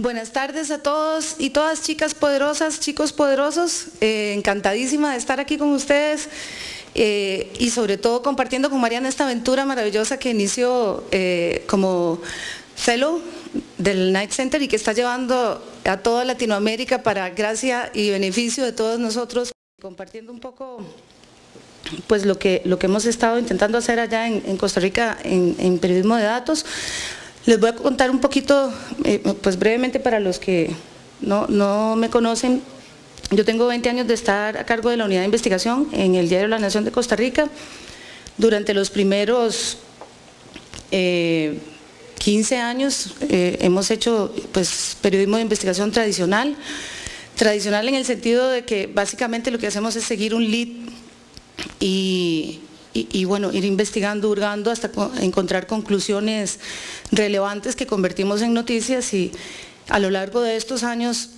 Buenas tardes a todos y todas, chicas poderosas, chicos poderosos. Encantadísima de estar aquí con ustedes y sobre todo compartiendo con Mariana esta aventura maravillosa que inició como fellow del Knight Center y que está llevando a toda Latinoamérica para gracia y beneficio de todos nosotros, compartiendo un poco pues lo que hemos estado intentando hacer allá en Costa Rica en periodismo de datos. Les voy a contar un poquito, pues brevemente para los que no me conocen. Yo tengo 20 años de estar a cargo de la unidad de investigación en el diario La Nación de Costa Rica. Durante los primeros 15 años hemos hecho pues periodismo de investigación tradicional en el sentido de que básicamente lo que hacemos es seguir un lead y bueno, ir investigando, hurgando hasta encontrar conclusiones relevantes que convertimos en noticias, y a lo largo de estos años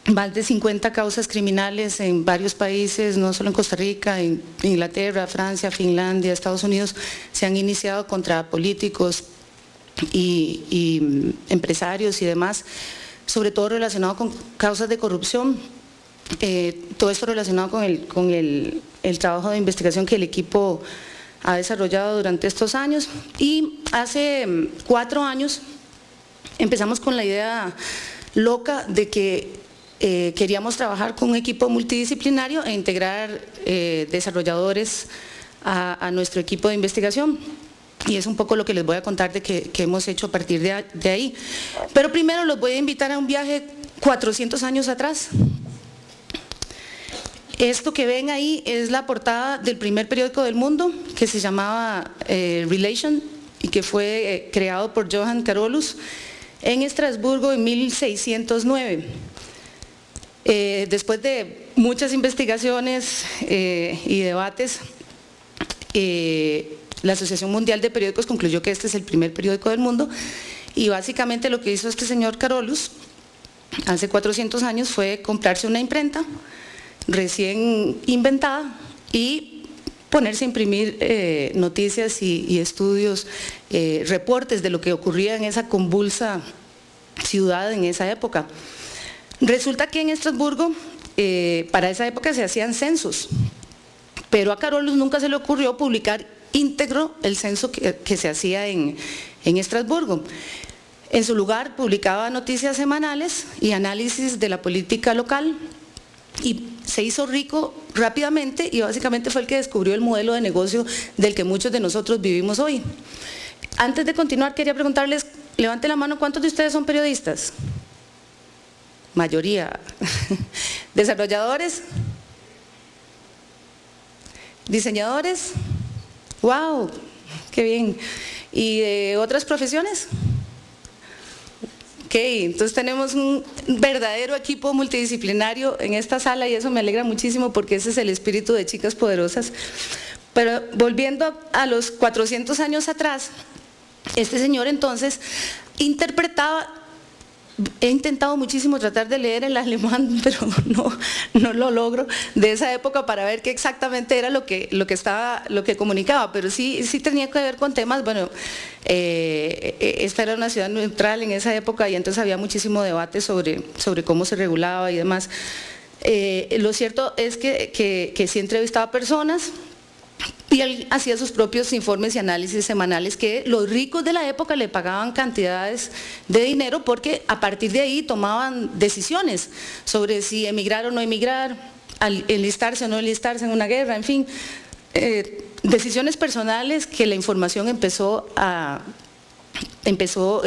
más de 50 causas criminales en varios países, no solo en Costa Rica, en Inglaterra, Francia, Finlandia, Estados Unidos, se han iniciado contra políticos y empresarios y demás, sobre todo relacionado con causas de corrupción. Todo esto relacionado con el trabajo de investigación que el equipo ha desarrollado durante estos años. Y hace 4 años empezamos con la idea loca de que queríamos trabajar con un equipo multidisciplinario e integrar desarrolladores a nuestro equipo de investigación. Y es un poco lo que les voy a contar de que hemos hecho a partir de ahí. Pero primero los voy a invitar a un viaje 400 años atrás. Esto que ven ahí es la portada del primer periódico del mundo, que se llamaba Relation, y que fue creado por Johann Carolus en Estrasburgo en 1609. Después de muchas investigaciones y debates, la Asociación Mundial de Periódicos concluyó que este es el primer periódico del mundo, y básicamente lo que hizo este señor Carolus hace 400 años fue comprarse una imprenta recién inventada y ponerse a imprimir noticias y estudios, reportes de lo que ocurría en esa convulsa ciudad en esa época. Resulta que en Estrasburgo para esa época se hacían censos, pero a Carolus nunca se le ocurrió publicar íntegro el censo que se hacía en Estrasburgo. En su lugar publicaba noticias semanales y análisis de la política local, y se hizo rico rápidamente, y básicamente fue el que descubrió el modelo de negocio del que muchos de nosotros vivimos hoy. Antes de continuar, quería preguntarles, levanten la mano, ¿cuántos de ustedes son periodistas? Mayoría. ¿Desarrolladores? ¿Diseñadores? ¡Wow! ¡Qué bien! ¿Y de otras profesiones? Ok, entonces tenemos un verdadero equipo multidisciplinario en esta sala, y eso me alegra muchísimo porque ese es el espíritu de Chicas Poderosas. Pero volviendo a los 400 años atrás, este señor entonces interpretaba. He intentado muchísimo tratar de leer el alemán, pero no lo logro, de esa época, para ver qué exactamente era lo que comunicaba, pero sí tenía que ver con temas. Bueno, esta era una ciudad neutral en esa época, y entonces había muchísimo debate sobre cómo se regulaba y demás. Lo cierto es que sí entrevistaba a personas, y él hacía sus propios informes y análisis semanales, que los ricos de la época le pagaban cantidades de dinero, porque a partir de ahí tomaban decisiones sobre si emigrar o no emigrar, enlistarse o no enlistarse en una guerra, en fin, decisiones personales que la información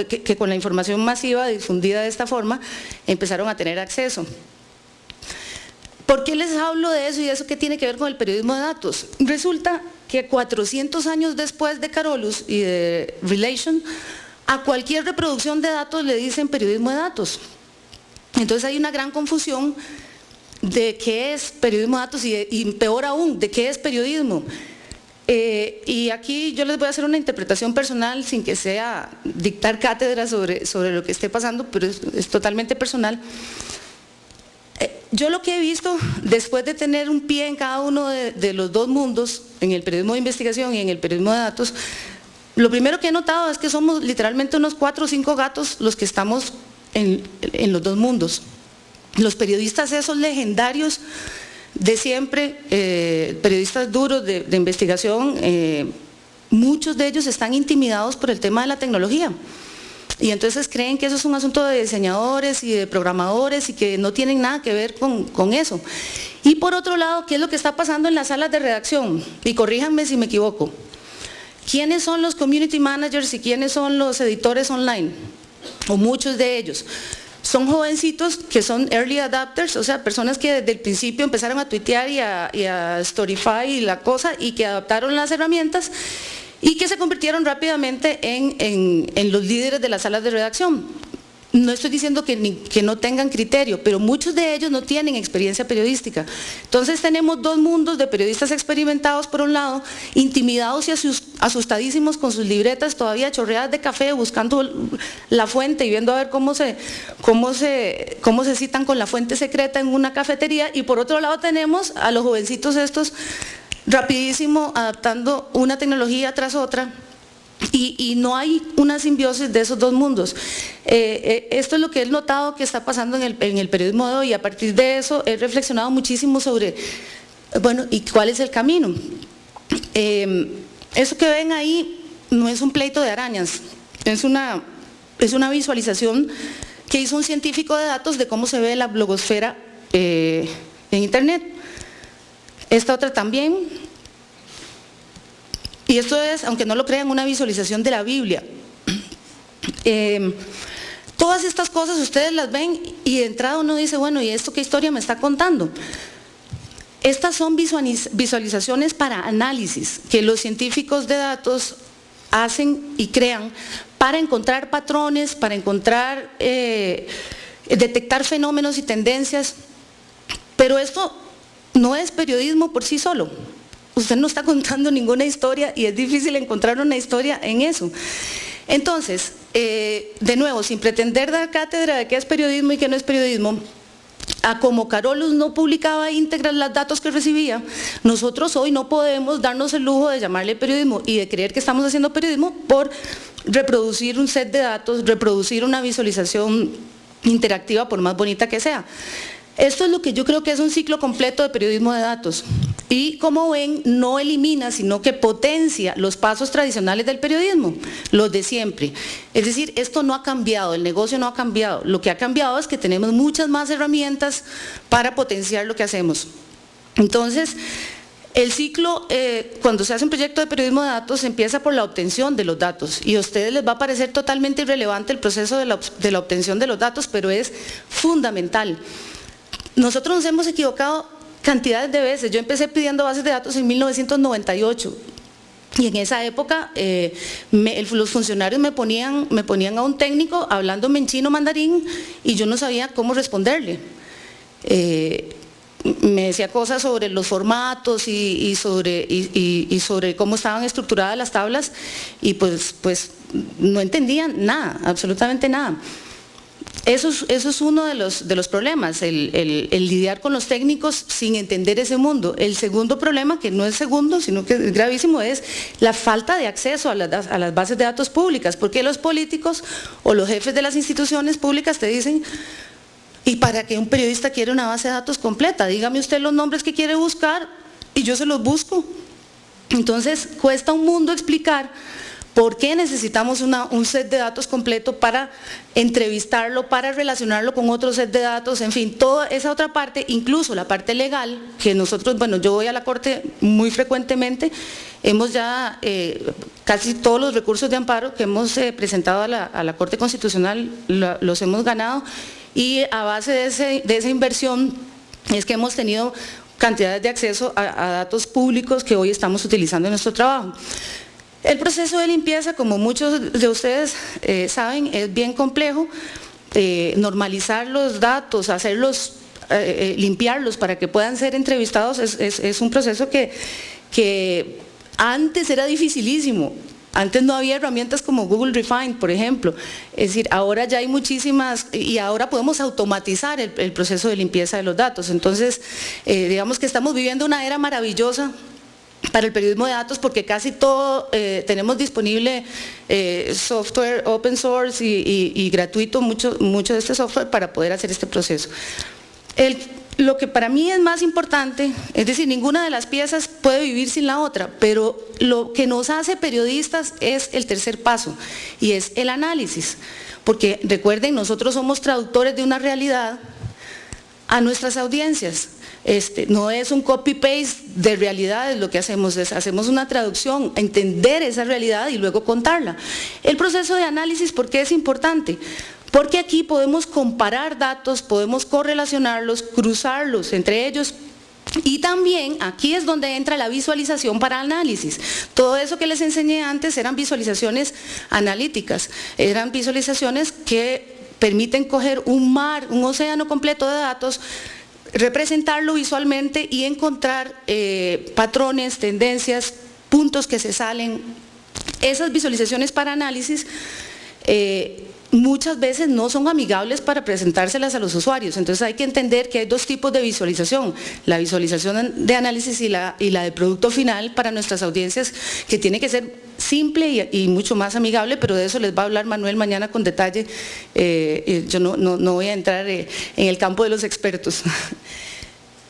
que con la información masiva difundida de esta forma empezaron a tener acceso. ¿Por qué les hablo de eso y eso qué tiene que ver con el periodismo de datos? Resulta que 400 años después de Carolus y de Relation, a cualquier reproducción de datos le dicen periodismo de datos. Entonces hay una gran confusión de qué es periodismo de datos y peor aún, de qué es periodismo. Y aquí yo les voy a hacer una interpretación personal, sin que sea dictar cátedra sobre lo que esté pasando, pero es totalmente personal. Yo lo que he visto, después de tener un pie en cada uno de los dos mundos, en el periodismo de investigación y en el periodismo de datos, lo primero que he notado es que somos literalmente unos 4 o 5 gatos los que estamos en los dos mundos. Los periodistas esos legendarios de siempre, periodistas duros de investigación, muchos de ellos están intimidados por el tema de la tecnología. Y entonces creen que eso es un asunto de diseñadores y de programadores y que no tienen nada que ver con eso. Y por otro lado, ¿qué es lo que está pasando en las salas de redacción? Y corríjanme si me equivoco. ¿Quiénes son los community managers y quiénes son los editores online? O muchos de ellos. Son jovencitos que son early adapters, o sea, personas que desde el principio empezaron a tuitear y a Storify y la cosa y que adaptaron las herramientas y que se convirtieron rápidamente en los líderes de las salas de redacción. No estoy diciendo que no tengan criterio, pero muchos de ellos no tienen experiencia periodística. Entonces tenemos dos mundos de periodistas experimentados por un lado, intimidados y asustadísimos con sus libretas todavía chorreadas de café, buscando la fuente y viendo a ver cómo se citan con la fuente secreta en una cafetería, y por otro lado tenemos a los jovencitos estos rapidísimo adaptando una tecnología tras otra. Y no hay una simbiosis de esos dos mundos. Esto es lo que he notado que está pasando en el periodismo de hoy, y a partir de eso he reflexionado muchísimo sobre, bueno, ¿y cuál es el camino? Eso que ven ahí no es un pleito de arañas, es una visualización que hizo un científico de datos de cómo se ve la blogosfera en internet. Esta otra también. Y esto es, aunque no lo crean, una visualización de la Biblia. Todas estas cosas ustedes las ven y de entrada uno dice, bueno, ¿y esto qué historia me está contando? Estas son visualizaciones para análisis que los científicos de datos hacen y crean para encontrar patrones, para encontrar, detectar fenómenos y tendencias. Pero esto no es periodismo por sí solo. Usted no está contando ninguna historia y es difícil encontrar una historia en eso. Entonces, de nuevo, sin pretender dar cátedra de qué es periodismo y qué no es periodismo, a como Carolus no publicaba íntegras los datos que recibía, nosotros hoy no podemos darnos el lujo de llamarle periodismo y de creer que estamos haciendo periodismo por reproducir un set de datos, reproducir una visualización interactiva por más bonita que sea. Esto es lo que yo creo que es un ciclo completo de periodismo de datos. Y como ven, no elimina, sino que potencia los pasos tradicionales del periodismo, los de siempre. Es decir, esto no ha cambiado, el negocio no ha cambiado. Lo que ha cambiado es que tenemos muchas más herramientas para potenciar lo que hacemos. Entonces, el ciclo, cuando se hace un proyecto de periodismo de datos, empieza por la obtención de los datos. Y a ustedes les va a parecer totalmente irrelevante el proceso de la obtención de los datos, pero es fundamental. Nosotros nos hemos equivocado cantidades de veces. Yo empecé pidiendo bases de datos en 1998 y en esa época los funcionarios me ponían a un técnico hablándome en chino mandarín y yo no sabía cómo responderle. Me decía cosas sobre los formatos y sobre cómo estaban estructuradas las tablas y pues no entendían nada, absolutamente nada. Eso es uno de los problemas, el lidiar con los técnicos sin entender ese mundo. El segundo problema, que no es segundo, sino que es gravísimo, es la falta de acceso a las bases de datos públicas, porque los políticos o los jefes de las instituciones públicas te dicen, ¿y para qué un periodista quiere una base de datos completa? Dígame usted los nombres que quiere buscar y yo se los busco. Entonces cuesta un mundo explicar ¿por qué necesitamos un set de datos completo para entrevistarlo, para relacionarlo con otro set de datos? En fin, toda esa otra parte, incluso la parte legal, que nosotros, bueno, yo voy a la Corte muy frecuentemente, hemos ya casi todos los recursos de amparo que hemos presentado a la Corte Constitucional los hemos ganado, y a base de esa inversión es que hemos tenido cantidades de acceso a datos públicos que hoy estamos utilizando en nuestro trabajo. El proceso de limpieza, como muchos de ustedes saben, es bien complejo. Normalizar los datos, hacerlos, limpiarlos para que puedan ser entrevistados es un proceso que antes era dificilísimo. Antes no había herramientas como Google Refine, por ejemplo. Es decir, ahora ya hay muchísimas y ahora podemos automatizar el proceso de limpieza de los datos. Entonces, digamos que estamos viviendo una era maravillosa para el periodismo de datos, porque casi todo tenemos disponible software open source y gratuito, mucho de este software para poder hacer este proceso. Lo que para mí es más importante, es decir, ninguna de las piezas puede vivir sin la otra, pero lo que nos hace periodistas es el tercer paso, y es el análisis, porque recuerden, nosotros somos traductores de una realidad a nuestras audiencias. No es un copy-paste de realidades lo que hacemos, hacemos una traducción, entender esa realidad y luego contarla. El proceso de análisis, ¿por qué es importante? Porque aquí podemos comparar datos, podemos correlacionarlos, cruzarlos entre ellos, y también aquí es donde entra la visualización para análisis. Todo eso que les enseñé antes eran visualizaciones analíticas, eran visualizaciones que permiten coger un mar, un océano completo de datos, representarlo visualmente y encontrar patrones, tendencias, puntos que se salen. Esas visualizaciones para análisis muchas veces no son amigables para presentárselas a los usuarios, entonces hay que entender que hay dos tipos de visualización, la visualización de análisis y la de producto final para nuestras audiencias, que tiene que ser simple y mucho más amigable, pero de eso les va a hablar Manuel mañana con detalle. Yo no voy a entrar en el campo de los expertos.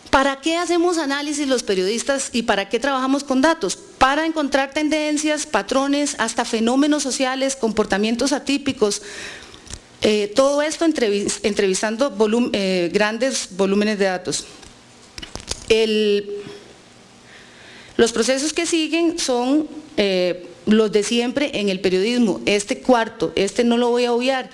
¿Para qué hacemos análisis los periodistas y para qué trabajamos con datos? Para encontrar tendencias, patrones, hasta fenómenos sociales, comportamientos atípicos, todo esto entrevistando grandes volúmenes de datos. Los procesos que siguen son los de siempre en el periodismo. Cuarto, no lo voy a obviar,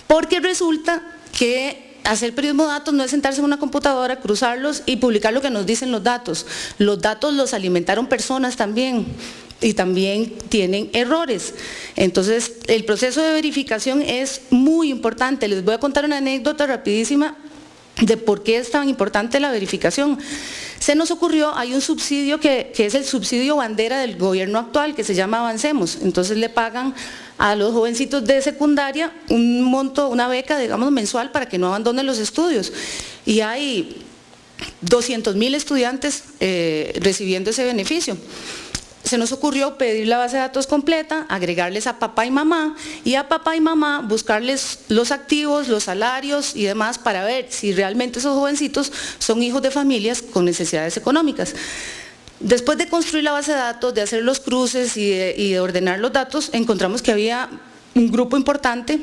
porque resulta que hacer periodismo de datos no es sentarse en una computadora, cruzarlos y publicar lo que nos dicen los datos. Los datos los alimentaron personas también y también tienen errores. Entonces, el proceso de verificación es muy importante. Les voy a contar una anécdota rapidísima de por qué es tan importante la verificación. Se nos ocurrió, hay un subsidio que es el subsidio bandera del gobierno actual, que se llama Avancemos. Entonces le pagan a los jovencitos de secundaria un monto, una beca, digamos, mensual para que no abandonen los estudios. Y hay 200,000 estudiantes recibiendo ese beneficio. Se nos ocurrió pedir la base de datos completa, agregarles a papá y mamá, y a papá y mamá buscarles los activos, los salarios y demás para ver si realmente esos jovencitos son hijos de familias con necesidades económicas. Después de construir la base de datos, de hacer los cruces y de ordenar los datos, encontramos que había un grupo importante,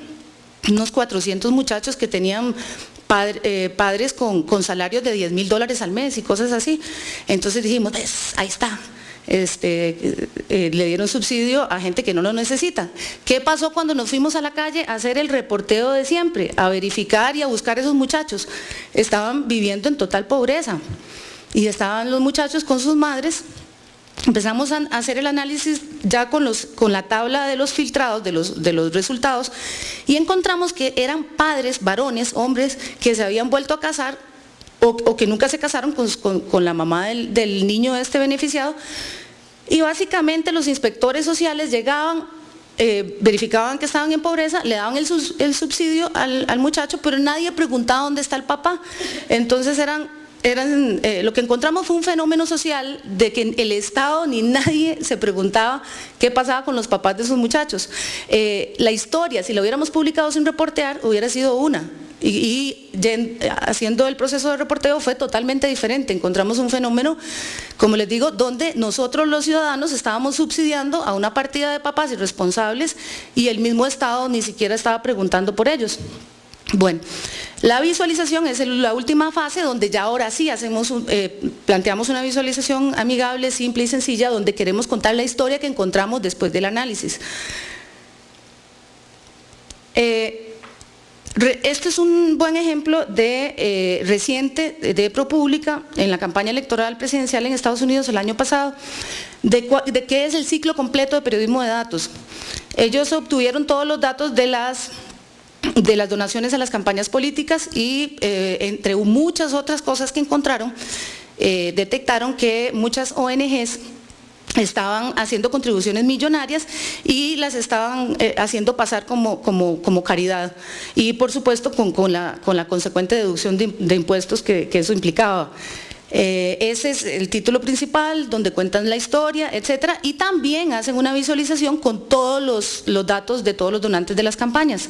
unos 400 muchachos que tenían padres con salarios de $10,000 al mes y cosas así. Entonces dijimos, ahí está. Le dieron subsidio a gente que no lo necesita. ¿Qué pasó cuando nos fuimos a la calle a hacer el reporteo de siempre, a verificar y a buscar a esos muchachos? Estaban viviendo en total pobreza y estaban los muchachos con sus madres. Empezamos a hacer el análisis ya con la tabla de los filtrados, de los resultados, y encontramos que eran padres, varones, hombres, que se habían vuelto a casar o que nunca se casaron con la mamá del niño beneficiado, y básicamente los inspectores sociales llegaban, verificaban que estaban en pobreza, le daban el subsidio al muchacho, pero nadie preguntaba dónde está el papá. Entonces lo que encontramos fue un fenómeno social de que el Estado ni nadie se preguntaba qué pasaba con los papás de esos muchachos. La historia, si la hubiéramos publicado sin reportear, hubiera sido una. Y haciendo el proceso de reporteo fue totalmente diferente. Encontramos un fenómeno, como les digo, donde nosotros los ciudadanos estábamos subsidiando a una partida de papás irresponsables y el mismo Estado ni siquiera estaba preguntando por ellos. Bueno, la visualización es la última fase, donde ya ahora sí planteamos una visualización amigable, simple y sencilla, donde queremos contar la historia que encontramos después del análisis. Este es un buen ejemplo reciente de ProPublica en la campaña electoral presidencial en Estados Unidos el año pasado, de qué es el ciclo completo de periodismo de datos. Ellos obtuvieron todos los datos de las donaciones a las campañas políticas y entre muchas otras cosas que encontraron, detectaron que muchas ONGs estaban haciendo contribuciones millonarias y las estaban haciendo pasar como caridad, y por supuesto con la consecuente deducción de impuestos que eso implicaba. Ese es el título principal, donde cuentan la historia, etcétera, y también hacen una visualización con todos los datos de todos los donantes de las campañas.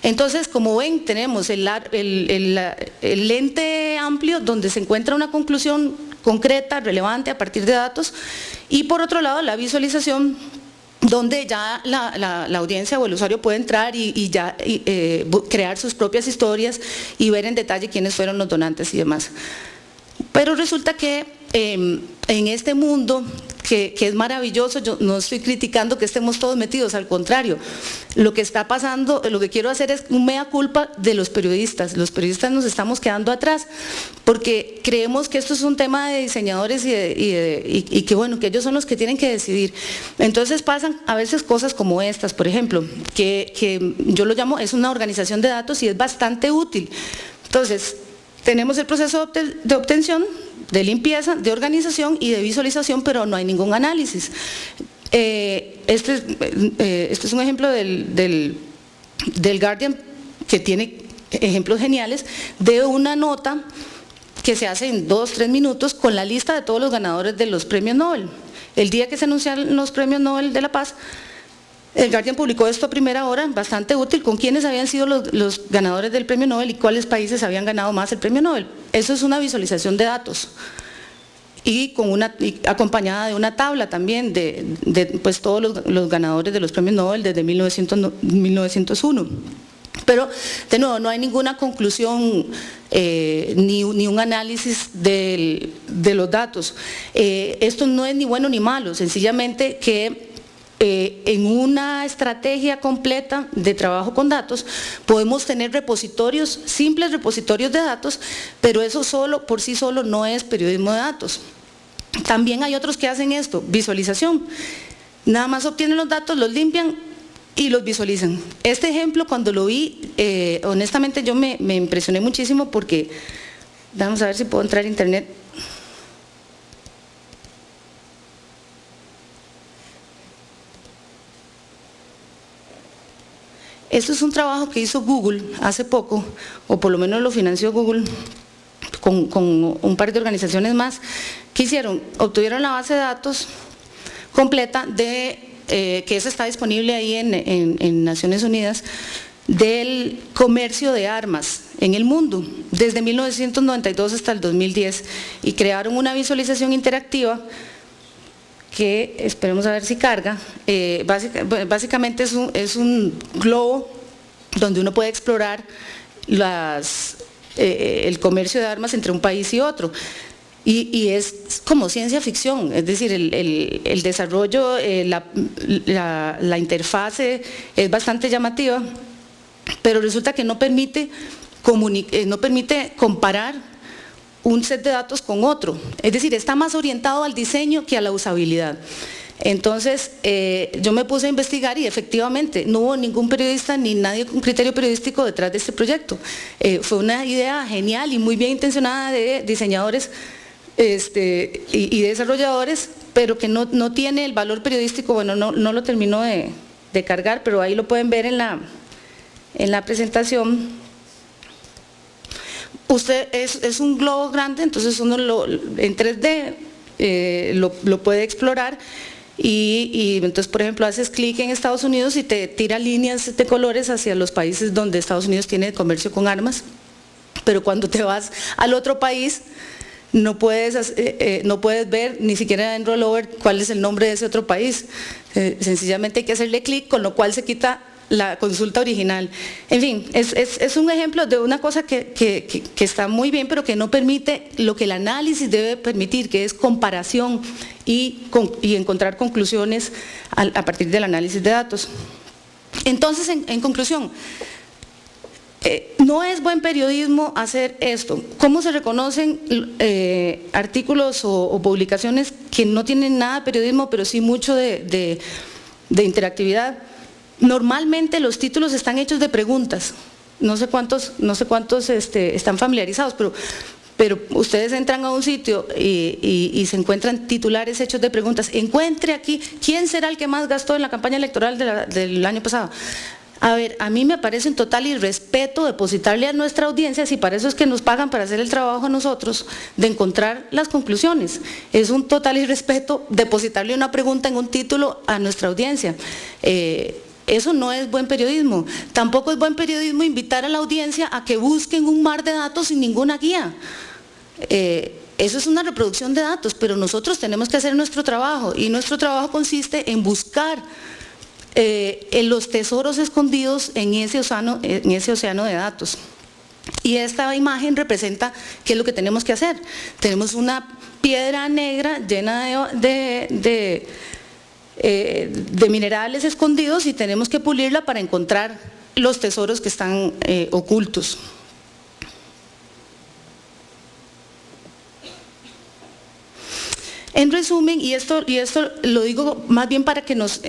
Entonces, como ven, tenemos el lente amplio donde se encuentra una conclusión concreta, relevante a partir de datos, y por otro lado la visualización donde ya la audiencia o el usuario puede entrar y ya crear sus propias historias y ver en detalle quiénes fueron los donantes y demás. Pero resulta que en este mundo, que es maravilloso, yo no estoy criticando que estemos todos metidos, al contrario, lo que está pasando, lo que quiero hacer es un mea culpa de los periodistas nos estamos quedando atrás, porque creemos que esto es un tema de diseñadores y que bueno, que ellos son los que tienen que decidir. Entonces pasan a veces cosas como estas, por ejemplo, que yo lo llamo, es una organización de datos y es bastante útil. Entonces, tenemos el proceso de obtención, de limpieza, de organización y de visualización, pero no hay ningún análisis. Este es un ejemplo del Guardian, que tiene ejemplos geniales, de una nota que se hace en 2-3 minutos con la lista de todos los ganadores de los premios Nobel. El día que se anunciaron los premios Nobel de la Paz, el Guardian publicó esto a primera hora, bastante útil, con quiénes habían sido los ganadores del premio Nobel y cuáles países habían ganado más el premio Nobel. Eso es una visualización de datos y acompañada de una tabla también de pues, todos los ganadores de los premios Nobel desde 1901. Pero, de nuevo, no hay ninguna conclusión ni un análisis de los datos. Esto no es ni bueno ni malo, sencillamente que en una estrategia completa de trabajo con datos podemos tener repositorios, simples repositorios de datos, pero eso por sí solo no es periodismo de datos. También hay otros que hacen esto, visualización. Nada más obtienen los datos, los limpian y los visualizan. Este ejemplo, cuando lo vi, honestamente yo me impresioné muchísimo porque, vamos a ver si puedo entrar a internet. Esto es un trabajo que hizo Google hace poco, o por lo menos lo financió Google con un par de organizaciones más. ¿Qué hicieron? Obtuvieron la base de datos completa que eso está disponible ahí en Naciones Unidas, del comercio de armas en el mundo, desde 1992 hasta el 2010, y crearon una visualización interactiva que esperemos a ver si carga. Básicamente es un globo donde uno puede explorar el comercio de armas entre un país y otro. Y es como ciencia ficción, es decir, el desarrollo, la interfase es bastante llamativa, pero resulta que no permite comparar un set de datos con otro, es decir, está más orientado al diseño que a la usabilidad. Entonces, yo me puse a investigar y efectivamente no hubo ningún periodista ni nadie con criterio periodístico detrás de este proyecto. Fue una idea genial y muy bien intencionada de diseñadores y desarrolladores, pero que no tiene el valor periodístico. Bueno, no lo terminó de cargar, pero ahí lo pueden ver en la presentación. Es un globo grande, entonces uno en 3D lo puede explorar y entonces, por ejemplo, haces clic en Estados Unidos y te tira líneas de colores hacia los países donde Estados Unidos tiene comercio con armas, pero cuando te vas al otro país no puedes ver ni siquiera en rollover cuál es el nombre de ese otro país. Sencillamente hay que hacerle clic, con lo cual se quita la consulta original. En fin, es un ejemplo de una cosa que está muy bien, pero que no permite lo que el análisis debe permitir, que es comparación y encontrar conclusiones a partir del análisis de datos. Entonces, en conclusión, no es buen periodismo hacer esto. ¿Cómo se reconocen artículos o publicaciones que no tienen nada de periodismo, pero sí mucho de interactividad? Normalmente los títulos están hechos de preguntas, no sé cuántos están familiarizados, pero ustedes entran a un sitio y se encuentran titulares hechos de preguntas. Encuentre aquí, ¿quién será el que más gastó en la campaña electoral del año pasado? A ver, a mí me parece un total irrespeto depositarle a nuestra audiencia, si para eso es que nos pagan para hacer el trabajo a nosotros, de encontrar las conclusiones. Es un total irrespeto depositarle una pregunta en un título a nuestra audiencia. Eso no es buen periodismo. Tampoco es buen periodismo invitar a la audiencia a que busquen un mar de datos sin ninguna guía. Eso es una reproducción de datos, pero nosotros tenemos que hacer nuestro trabajo, y nuestro trabajo consiste en buscar en los tesoros escondidos en ese océano de datos. Y esta imagen representa qué es lo que tenemos que hacer. Tenemos una piedra negra llena de minerales escondidos, y tenemos que pulirla para encontrar los tesoros que están ocultos. En resumen, y esto lo digo más bien para que nos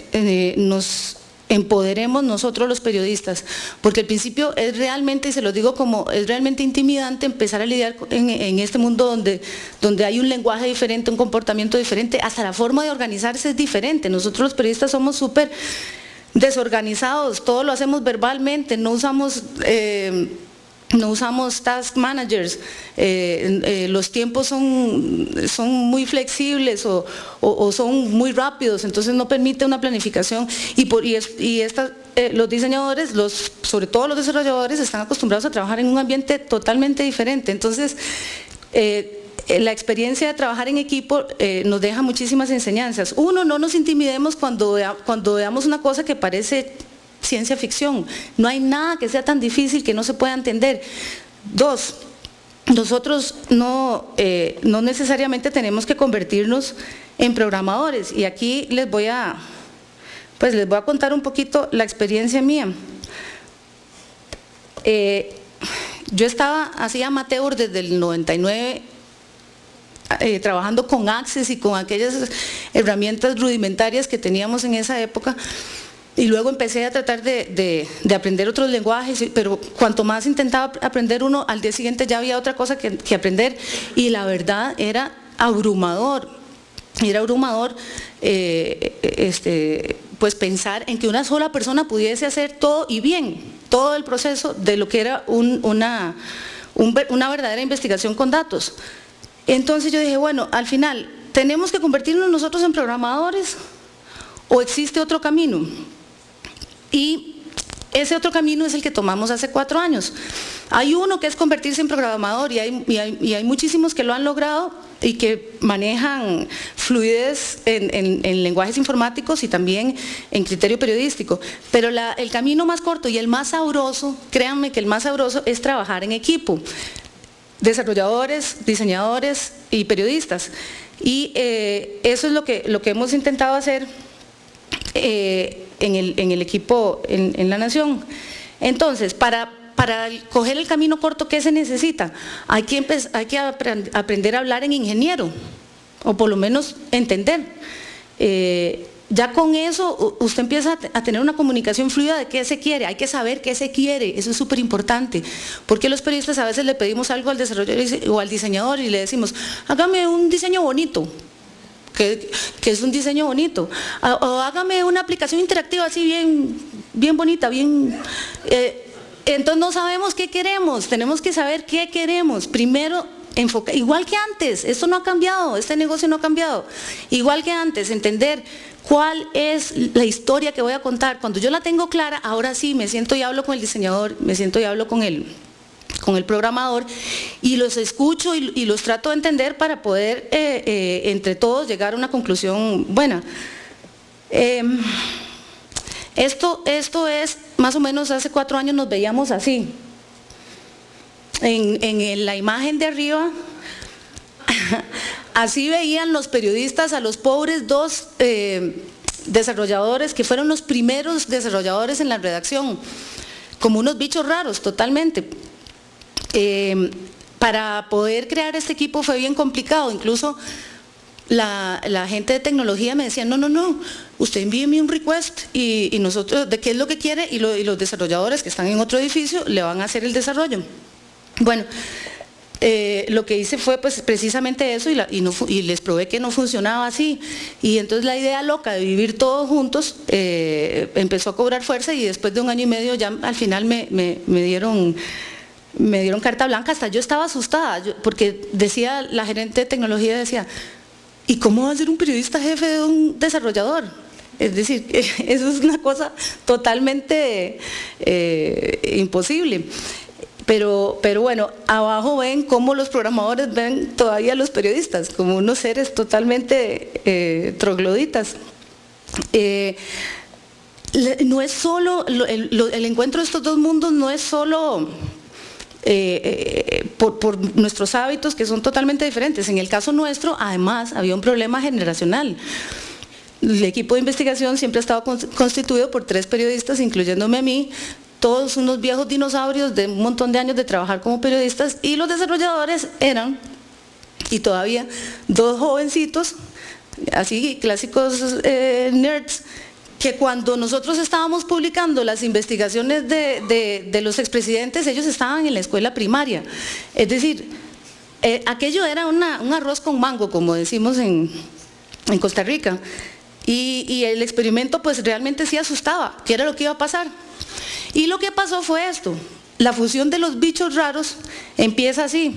empoderemos nosotros los periodistas, porque al principio es realmente, y se lo digo como es realmente intimidante empezar a lidiar en este mundo donde hay un lenguaje diferente, un comportamiento diferente, hasta la forma de organizarse es diferente. Nosotros los periodistas somos súper desorganizados, todo lo hacemos verbalmente, no usamos task managers, los tiempos son muy flexibles o son muy rápidos, entonces no permite una planificación, los diseñadores, sobre todo los desarrolladores, están acostumbrados a trabajar en un ambiente totalmente diferente. Entonces la experiencia de trabajar en equipo nos deja muchísimas enseñanzas. Uno, no nos intimidemos cuando veamos una cosa que parece ciencia ficción. No hay nada que sea tan difícil que no se pueda entender. Dos, nosotros no necesariamente tenemos que convertirnos en programadores, y aquí les voy a contar un poquito la experiencia mía. Yo estaba así amateur desde el 99, trabajando con Access y con aquellas herramientas rudimentarias que teníamos en esa época. Y luego empecé a tratar de aprender otros lenguajes, pero cuanto más intentaba aprender uno, al día siguiente ya había otra cosa que aprender, y la verdad era abrumador. Era abrumador pues pensar en que una sola persona pudiese hacer todo y bien, todo el proceso de lo que era una verdadera investigación con datos. Entonces yo dije, bueno, al final, ¿tenemos que convertirnos nosotros en programadores o existe otro camino? Y ese otro camino es el que tomamos hace 4 años. Hay uno que es convertirse en programador, y hay muchísimos que lo han logrado y que manejan fluidez en lenguajes informáticos y también en criterio periodístico. Pero el camino más corto y el más sabroso, créanme que el más sabroso, es trabajar en equipo. Desarrolladores, diseñadores y periodistas. Y eso es lo que hemos intentado hacer en el equipo en La Nación. Entonces, para coger el camino corto, ¿qué se necesita? Hay que aprender a hablar en ingeniero, o por lo menos entender. Ya con eso usted empieza a tener una comunicación fluida de qué se quiere. Hay que saber qué se quiere, eso es súper importante, porque los periodistas a veces le pedimos algo al desarrollador o al diseñador y le decimos, hágame un diseño bonito, que es un diseño bonito, o hágame una aplicación interactiva así bien bonita, entonces no sabemos qué queremos. Tenemos que saber qué queremos. Primero, igual que antes, esto no ha cambiado, este negocio no ha cambiado. Igual que antes, entender cuál es la historia que voy a contar. Cuando yo la tengo clara, ahora sí me siento y hablo con el diseñador, me siento y hablo con el programador, y los escucho y los trato de entender para poder entre todos llegar a una conclusión buena. Esto es más o menos hace 4 años nos veíamos así. En la imagen de arriba, así veían los periodistas a los pobres 2 desarrolladores que fueron los primeros desarrolladores en la redacción, como unos bichos raros totalmente. Para poder crear este equipo fue bien complicado. Incluso la gente de tecnología me decía, no, usted envíeme un request y nosotros, de qué es lo que quiere, y los desarrolladores que están en otro edificio le van a hacer el desarrollo. Bueno, lo que hice fue pues precisamente eso y les probé que no funcionaba así. Y entonces la idea loca de vivir todos juntos empezó a cobrar fuerza y después de 1 año y medio ya al final me dieron carta blanca. Hasta yo estaba asustada, porque decía la gerente de tecnología, decía, ¿y cómo va a ser un periodista jefe de un desarrollador? Es decir, eso es una cosa totalmente imposible. Pero bueno, abajo ven cómo los programadores ven todavía a los periodistas, como unos seres totalmente trogloditas. No es solo, el encuentro de estos dos mundos no es solo por nuestros hábitos, que son totalmente diferentes. En el caso nuestro, además, había un problema generacional. El equipo de investigación siempre ha estado constituido por 3 periodistas, incluyéndome a mí, todos unos viejos dinosaurios de un montón de años de trabajar como periodistas, y los desarrolladores eran, y todavía, 2 jovencitos, así clásicos nerds, que cuando nosotros estábamos publicando las investigaciones de los expresidentes, ellos estaban en la escuela primaria. Es decir, aquello era un arroz con mango, como decimos en Costa Rica, y el experimento pues realmente sí asustaba, que era lo que iba a pasar. Y lo que pasó fue esto: la fusión de los bichos raros empieza así.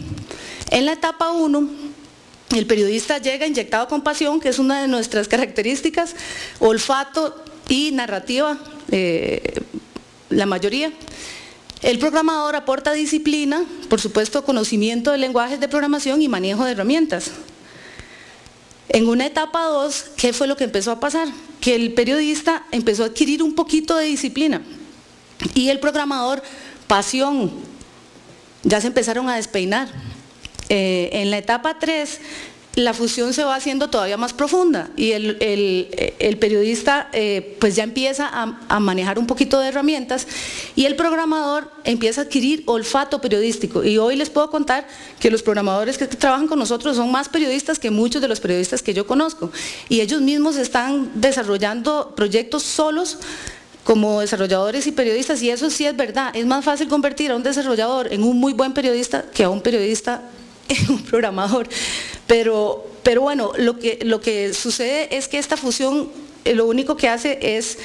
En la etapa 1, el periodista llega inyectado con pasión, que es una de nuestras características, olfato y narrativa, la mayoría. El programador aporta disciplina, por supuesto conocimiento de lenguajes de programación y manejo de herramientas. En una etapa 2, ¿qué fue lo que empezó a pasar? Que el periodista empezó a adquirir un poquito de disciplina y el programador pasión. Ya se empezaron a despeinar. En la etapa 3, la fusión se va haciendo todavía más profunda y el periodista pues ya empieza a manejar un poquito de herramientas y el programador empieza a adquirir olfato periodístico. Y hoy les puedo contar que los programadores que trabajan con nosotros son más periodistas que muchos de los periodistas que yo conozco, y ellos mismos están desarrollando proyectos solos como desarrolladores y periodistas, y eso sí es verdad. Es más fácil convertir a un desarrollador en un muy buen periodista que a un periodista en un programador. Pero bueno, lo que sucede es que esta fusión lo único que hace es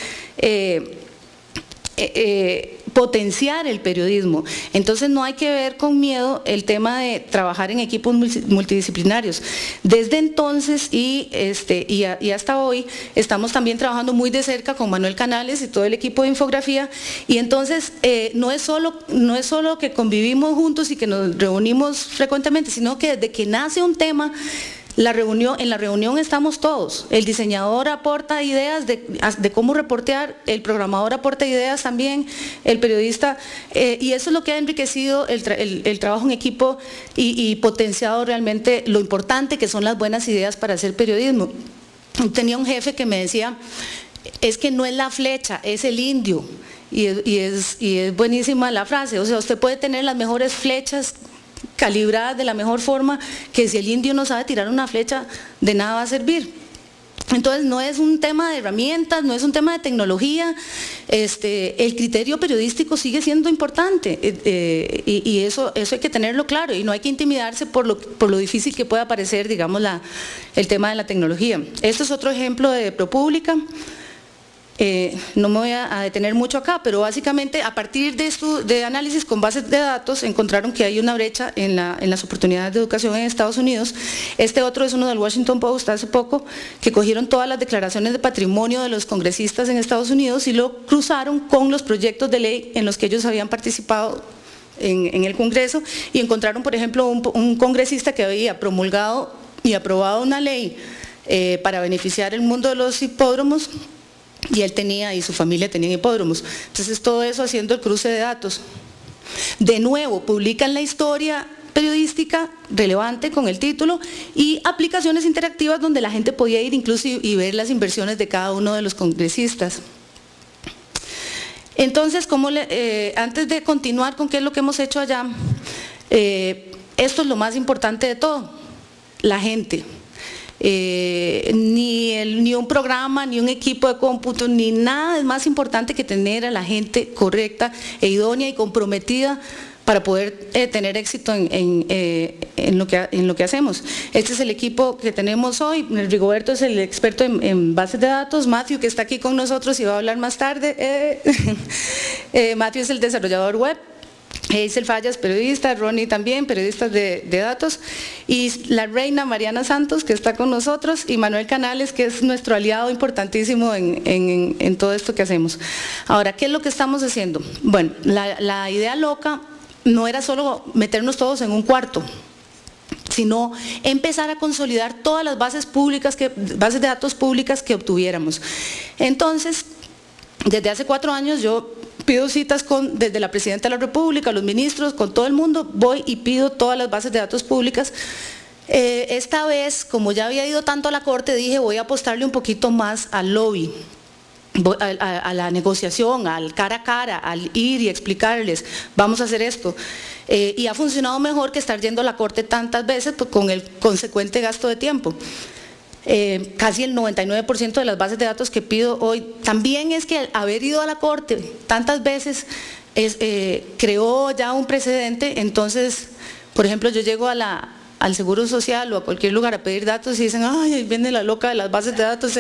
potenciar el periodismo. Entonces no hay que ver con miedo el tema de trabajar en equipos multidisciplinarios. Desde entonces y hasta hoy estamos también trabajando muy de cerca con Manuel Canales y todo el equipo de infografía, y entonces no es solo que convivimos juntos y que nos reunimos frecuentemente, sino que desde que nace un tema, en la reunión estamos todos. El diseñador aporta ideas de cómo reportear, el programador aporta ideas también, el periodista, y eso es lo que ha enriquecido el trabajo en equipo y potenciado realmente lo importante que son las buenas ideas para hacer periodismo. Tenía un jefe que me decía, es que no es la flecha, es el indio, y es buenísima la frase. O sea, usted puede tener las mejores flechas calibradas de la mejor forma, que si el indio no sabe tirar una flecha, de nada va a servir. Entonces no es un tema de herramientas, no es un tema de tecnología, el criterio periodístico sigue siendo importante, y eso hay que tenerlo claro, y no hay que intimidarse por lo difícil que pueda parecer, digamos, el tema de la tecnología. Esto es otro ejemplo de ProPublica. No me voy a detener mucho acá, pero básicamente a partir de análisis con bases de datos encontraron que hay una brecha en las oportunidades de educación en Estados Unidos. Este otro es uno del Washington Post hace poco, que cogieron todas las declaraciones de patrimonio de los congresistas en Estados Unidos y lo cruzaron con los proyectos de ley en los que ellos habían participado en el Congreso, y encontraron, por ejemplo, un congresista que había promulgado y aprobado una ley para beneficiar el mundo de los hipódromos, y él tenía, y su familia tenían hipódromos. Entonces todo eso haciendo el cruce de datos. De nuevo, publican la historia periodística relevante con el título y aplicaciones interactivas donde la gente podía ir incluso y ver las inversiones de cada uno de los congresistas. Entonces, antes de continuar con qué es lo que hemos hecho allá, esto es lo más importante de todo, la gente. Ni un programa, ni un equipo de cómputo, ni nada es más importante que tener a la gente correcta e idónea y comprometida para poder tener éxito en lo que hacemos. Este es el equipo que tenemos hoy. Rigoberto es el experto en bases de datos, Matthew, que está aquí con nosotros y va a hablar más tarde, Matthew es el desarrollador web, Hazel Fallas, periodista, Ronnie también, periodista de datos, y la reina Mariana Santos, que está con nosotros, y Manuel Canales, que es nuestro aliado importantísimo en todo esto que hacemos. Ahora, ¿qué es lo que estamos haciendo? Bueno, la idea loca no era solo meternos todos en un cuarto, sino empezar a consolidar todas las bases de datos públicas que obtuviéramos. Entonces, desde hace 4 años yo pido citas desde la Presidenta de la República, los ministros, con todo el mundo, voy y pido todas las bases de datos públicas. Esta vez, como ya había ido tanto a la Corte, dije voy a apostarle un poquito más al lobby, a la negociación, al cara a cara, al ir y explicarles, vamos a hacer esto. Y ha funcionado mejor que estar yendo a la Corte tantas veces con el consecuente gasto de tiempo. Casi el 99% de las bases de datos que pido hoy, también es que al haber ido a la Corte tantas veces creó ya un precedente. Entonces, por ejemplo, yo llego al Seguro Social o a cualquier lugar a pedir datos y dicen, ay, ahí viene la loca de las bases de datos.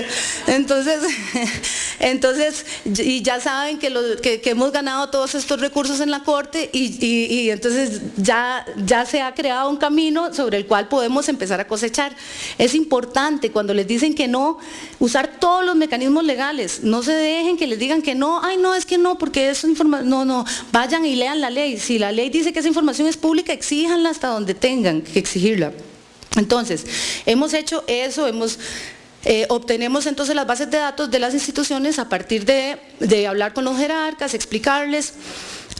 Entonces y ya saben que hemos ganado todos estos recursos en la Corte y entonces ya se ha creado un camino sobre el cual podemos empezar a cosechar. Es importante cuando les dicen que no, usar todos los mecanismos legales, no se dejen que les digan que no, ay no, es que no, porque es información, no, vayan y lean la ley. Si la ley dice que esa información es pública, exíjanla hasta donde tengan que exigirla. Entonces, hemos hecho eso, obtenemos entonces las bases de datos de las instituciones a partir de hablar con los jerarcas, explicarles.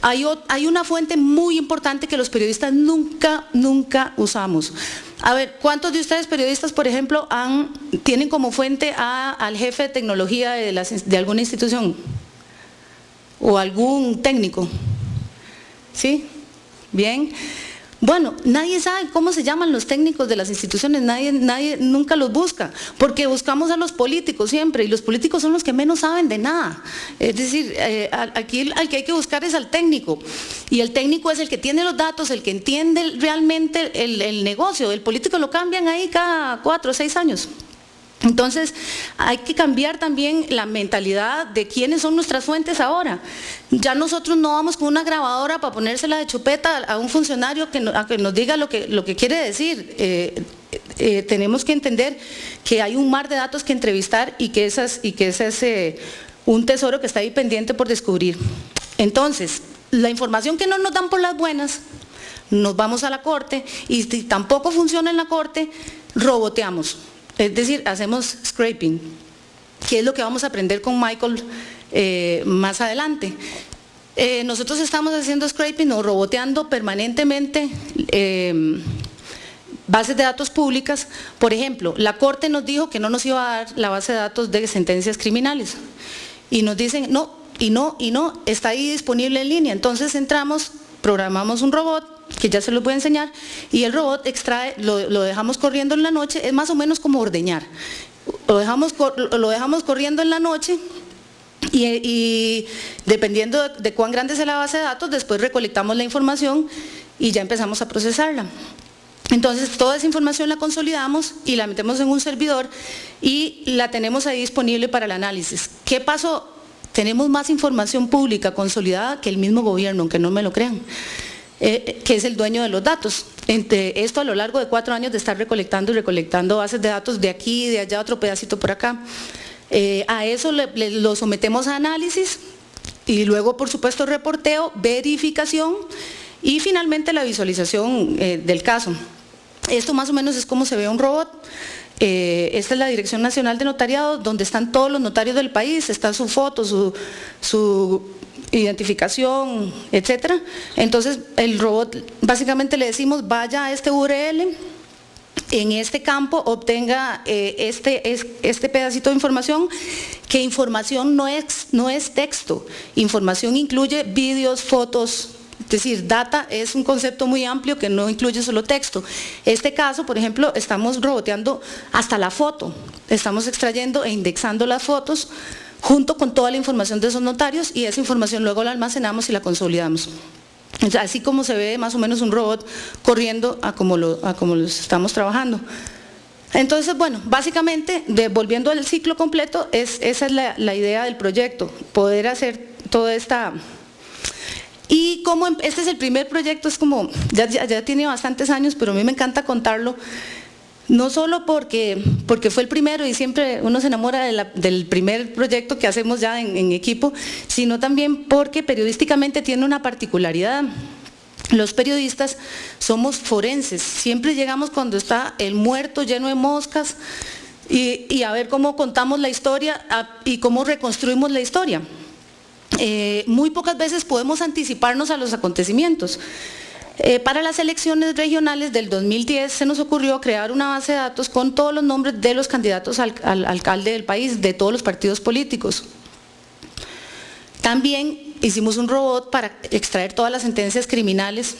Hay una fuente muy importante que los periodistas nunca usamos. A ver, ¿cuántos de ustedes periodistas, por ejemplo, tienen como fuente al jefe de tecnología de alguna institución? ¿O algún técnico? ¿Sí? Bien. Bueno, nadie sabe cómo se llaman los técnicos de las instituciones, nadie nunca los busca, porque buscamos a los políticos siempre, y los políticos son los que menos saben de nada. Es decir, aquí al que hay que buscar es al técnico, y el técnico es el que tiene los datos, el que entiende realmente el negocio. El político lo cambian ahí cada 4 o 6 años. Entonces, hay que cambiar también la mentalidad de quiénes son nuestras fuentes ahora. Ya nosotros no vamos con una grabadora para ponérsela de chupeta a un funcionario a que nos diga lo que quiere decir. Tenemos que entender que hay un mar de datos que entrevistar y que ese es un tesoro que está ahí pendiente por descubrir. Entonces, la información que no nos dan por las buenas, nos vamos a la Corte, y si tampoco funciona en la Corte, roboteamos. Es decir, hacemos scraping, que es lo que vamos a aprender con Michael más adelante. Nosotros estamos haciendo scraping o roboteando permanentemente bases de datos públicas. Por ejemplo, la Corte nos dijo que no nos iba a dar la base de datos de sentencias criminales. Y nos dicen, no, está ahí disponible en línea. Entonces entramos, programamos un robot, que ya se los voy a enseñar, y el robot extrae, lo dejamos corriendo en la noche, es más o menos como ordeñar. Lo dejamos corriendo en la noche y dependiendo de cuán grande sea la base de datos, después recolectamos la información y ya empezamos a procesarla. Entonces, toda esa información la consolidamos y la metemos en un servidor y la tenemos ahí disponible para el análisis. ¿Qué pasó? Tenemos más información pública consolidada que el mismo gobierno, aunque no me lo crean, que es el dueño de los datos. Esto a lo largo de 4 años de estar recolectando y recolectando bases de datos de aquí, de allá, otro pedacito por acá. A eso lo sometemos a análisis y luego, por supuesto, reporteo, verificación y finalmente la visualización del caso. Esto más o menos es como se ve un robot. Esta es la Dirección Nacional de Notariado, donde están todos los notarios del país, está su foto, su identificación, etcétera. Entonces el robot, básicamente le decimos, vaya a este URL, en este campo obtenga este pedacito de información, que información no es texto, información incluye vídeos, fotos. Es decir, data es un concepto muy amplio que no incluye solo texto. Este caso, por ejemplo, estamos roboteando hasta la foto, estamos extrayendo e indexando las fotos junto con toda la información de esos notarios, y esa información luego la almacenamos y la consolidamos. O sea, así como se ve más o menos un robot corriendo a como los estamos trabajando. Entonces, bueno, básicamente, volviendo al ciclo completo, esa es la idea del proyecto, poder hacer toda esta... Y como este es el primer proyecto, es como, ya tiene bastantes años, pero a mí me encanta contarlo, no solo porque fue el primero y siempre uno se enamora del primer proyecto que hacemos ya en equipo, sino también porque periodísticamente tiene una particularidad. Los periodistas somos forenses, siempre llegamos cuando está el muerto lleno de moscas y a ver cómo contamos la historia y cómo reconstruimos la historia. Muy pocas veces podemos anticiparnos a los acontecimientos. Para las elecciones regionales del 2010 se nos ocurrió crear una base de datos con todos los nombres de los candidatos al alcalde del país, de todos los partidos políticos. También hicimos un robot para extraer todas las sentencias criminales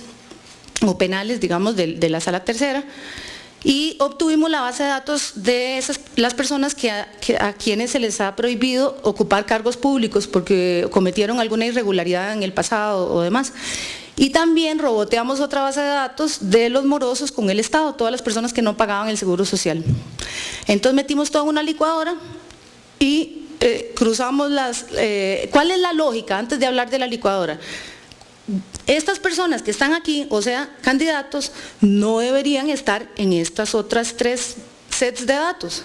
o penales, digamos, de la sala tercera, y obtuvimos la base de datos de las personas a quienes se les ha prohibido ocupar cargos públicos porque cometieron alguna irregularidad en el pasado o demás. Y también roboteamos otra base de datos de los morosos con el Estado, todas las personas que no pagaban el seguro social. Entonces metimos todo en una licuadora y cruzamos ¿cuál es la lógica antes de hablar de la licuadora? Estas personas que están aquí, o sea, candidatos, no deberían estar en estas otras 3 sets de datos.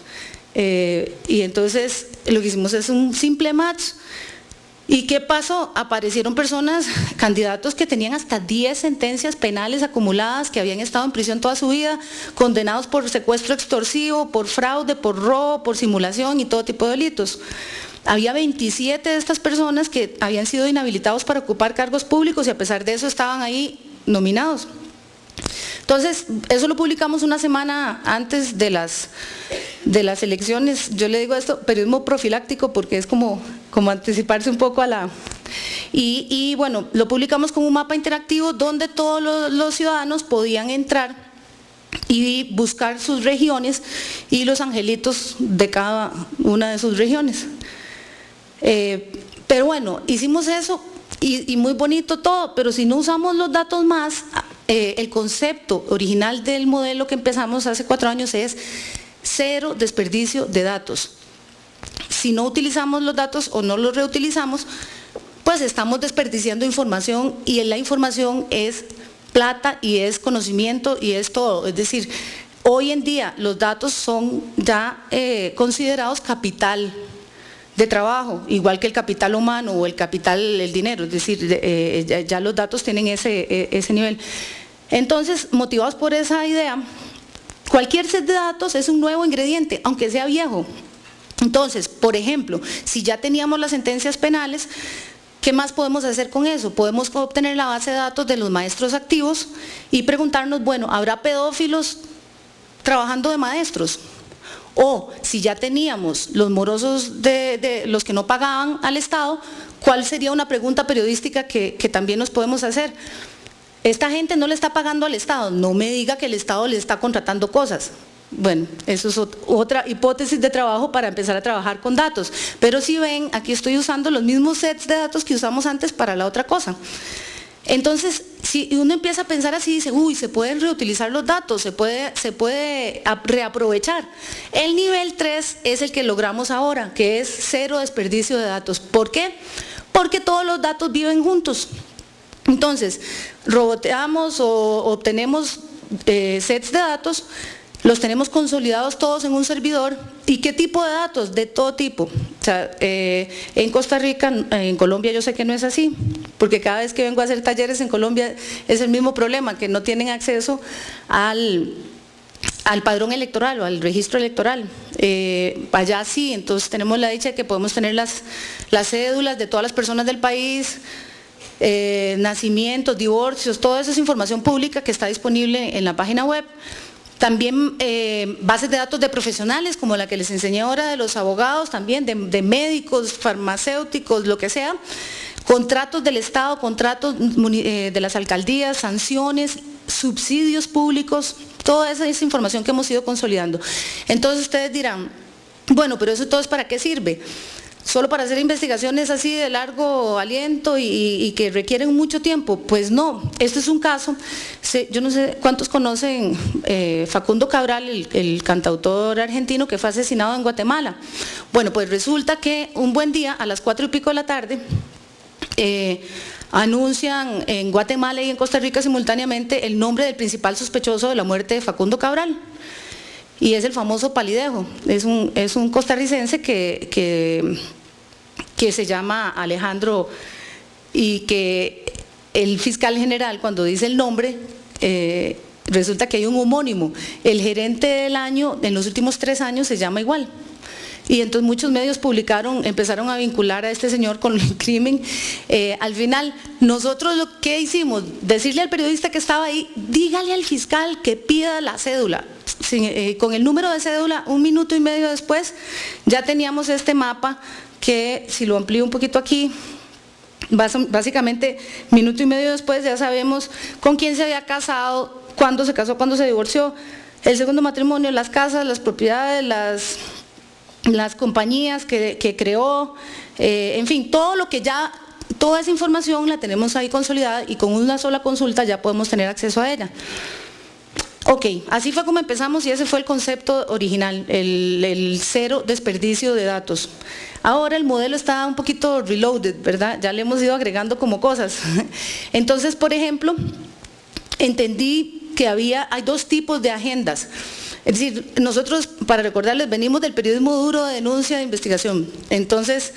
Y entonces lo que hicimos es un simple match. ¿Y qué pasó? Aparecieron personas, candidatos que tenían hasta 10 sentencias penales acumuladas, que habían estado en prisión toda su vida, condenados por secuestro extorsivo, por fraude, por robo, por simulación y todo tipo de delitos. Había 27 de estas personas que habían sido inhabilitados para ocupar cargos públicos y a pesar de eso estaban ahí nominados. Entonces, eso lo publicamos una semana antes de las elecciones. Yo le digo esto, periodismo profiláctico, porque es como anticiparse un poco a la... Y bueno, lo publicamos con un mapa interactivo donde todos los ciudadanos podían entrar y buscar sus regiones y los angelitos de cada una de sus regiones. Pero bueno, hicimos eso y muy bonito todo, pero si no usamos los datos más, el concepto original del modelo que empezamos hace 4 años es 0 desperdicio de datos. Si no utilizamos los datos o no los reutilizamos, pues estamos desperdiciando información y la información es plata y es conocimiento y es todo. Es decir, hoy en día los datos son ya considerados capital de trabajo, igual que el capital humano o el capital, el dinero, es decir, ya los datos tienen ese nivel. Entonces, motivados por esa idea, cualquier set de datos es un nuevo ingrediente, aunque sea viejo. Entonces, por ejemplo, si ya teníamos las sentencias penales, ¿qué más podemos hacer con eso? Podemos obtener la base de datos de los maestros activos y preguntarnos, bueno, ¿habrá pedófilos trabajando de maestros? O si ya teníamos los morosos de los que no pagaban al Estado, ¿cuál sería una pregunta periodística que también nos podemos hacer? Esta gente no le está pagando al Estado, no me diga que el Estado le está contratando cosas. Bueno, eso es otra hipótesis de trabajo para empezar a trabajar con datos. Pero si ven, aquí estoy usando los mismos sets de datos que usamos antes para la otra cosa. Entonces, si uno empieza a pensar así, dice, uy, se pueden reutilizar los datos, se puede reaprovechar. El nivel 3 es el que logramos ahora, que es 0 desperdicio de datos. ¿Por qué? Porque todos los datos viven juntos. Entonces, roboteamos o obtenemos sets de datos, los tenemos consolidados todos en un servidor. ¿Y qué tipo de datos? De todo tipo. O sea, en Costa Rica, en Colombia yo sé que no es así, porque cada vez que vengo a hacer talleres en Colombia es el mismo problema, que no tienen acceso al padrón electoral o al registro electoral. Allá sí, entonces tenemos la dicha de que podemos tener las cédulas de todas las personas del país, nacimientos, divorcios, toda esa es información pública que está disponible en la página web. También bases de datos de profesionales, como la que les enseñé ahora de los abogados, también de médicos, farmacéuticos, lo que sea, contratos del Estado, contratos de las alcaldías, sanciones, subsidios públicos, toda esa es información que hemos ido consolidando. Entonces ustedes dirán, bueno, pero eso todo es ¿para qué sirve? solo para hacer investigaciones así de largo aliento y que requieren mucho tiempo. Pues no, este es un caso, yo no sé cuántos conocen Facundo Cabral, el cantautor argentino que fue asesinado en Guatemala. Bueno, pues resulta que un buen día, a las 4 y pico de la tarde, anuncian en Guatemala y en Costa Rica simultáneamente el nombre del principal sospechoso de la muerte de Facundo Cabral. Y es el famoso Palidejo, es un costarricense que se llama Alejandro, y que el fiscal general, cuando dice el nombre, resulta que hay un homónimo. El gerente del año, en los últimos 3 años, se llama igual. Y entonces muchos medios empezaron a vincular a este señor con el crimen. Al final, nosotros lo que hicimos, decirle al periodista que estaba ahí, dígale al fiscal que pida la cédula. Con el número de cédula, 1 minuto y medio después, ya teníamos este mapa que, si lo amplío un poquito aquí, básicamente, 1 minuto y medio después ya sabemos con quién se había casado, cuándo se casó, cuándo se divorció, el segundo matrimonio, las casas, las propiedades, las compañías que creó, en fin, toda esa información la tenemos ahí consolidada y con una sola consulta ya podemos tener acceso a ella. Ok, así fue como empezamos y ese fue el concepto original, el cero desperdicio de datos. Ahora el modelo está un poquito reloaded, ¿verdad? Ya le hemos ido agregando como cosas. Entonces, por ejemplo, entendí que hay 2 tipos de agendas. Es decir, nosotros, para recordarles, venimos del periodismo duro de denuncia, de investigación. Entonces,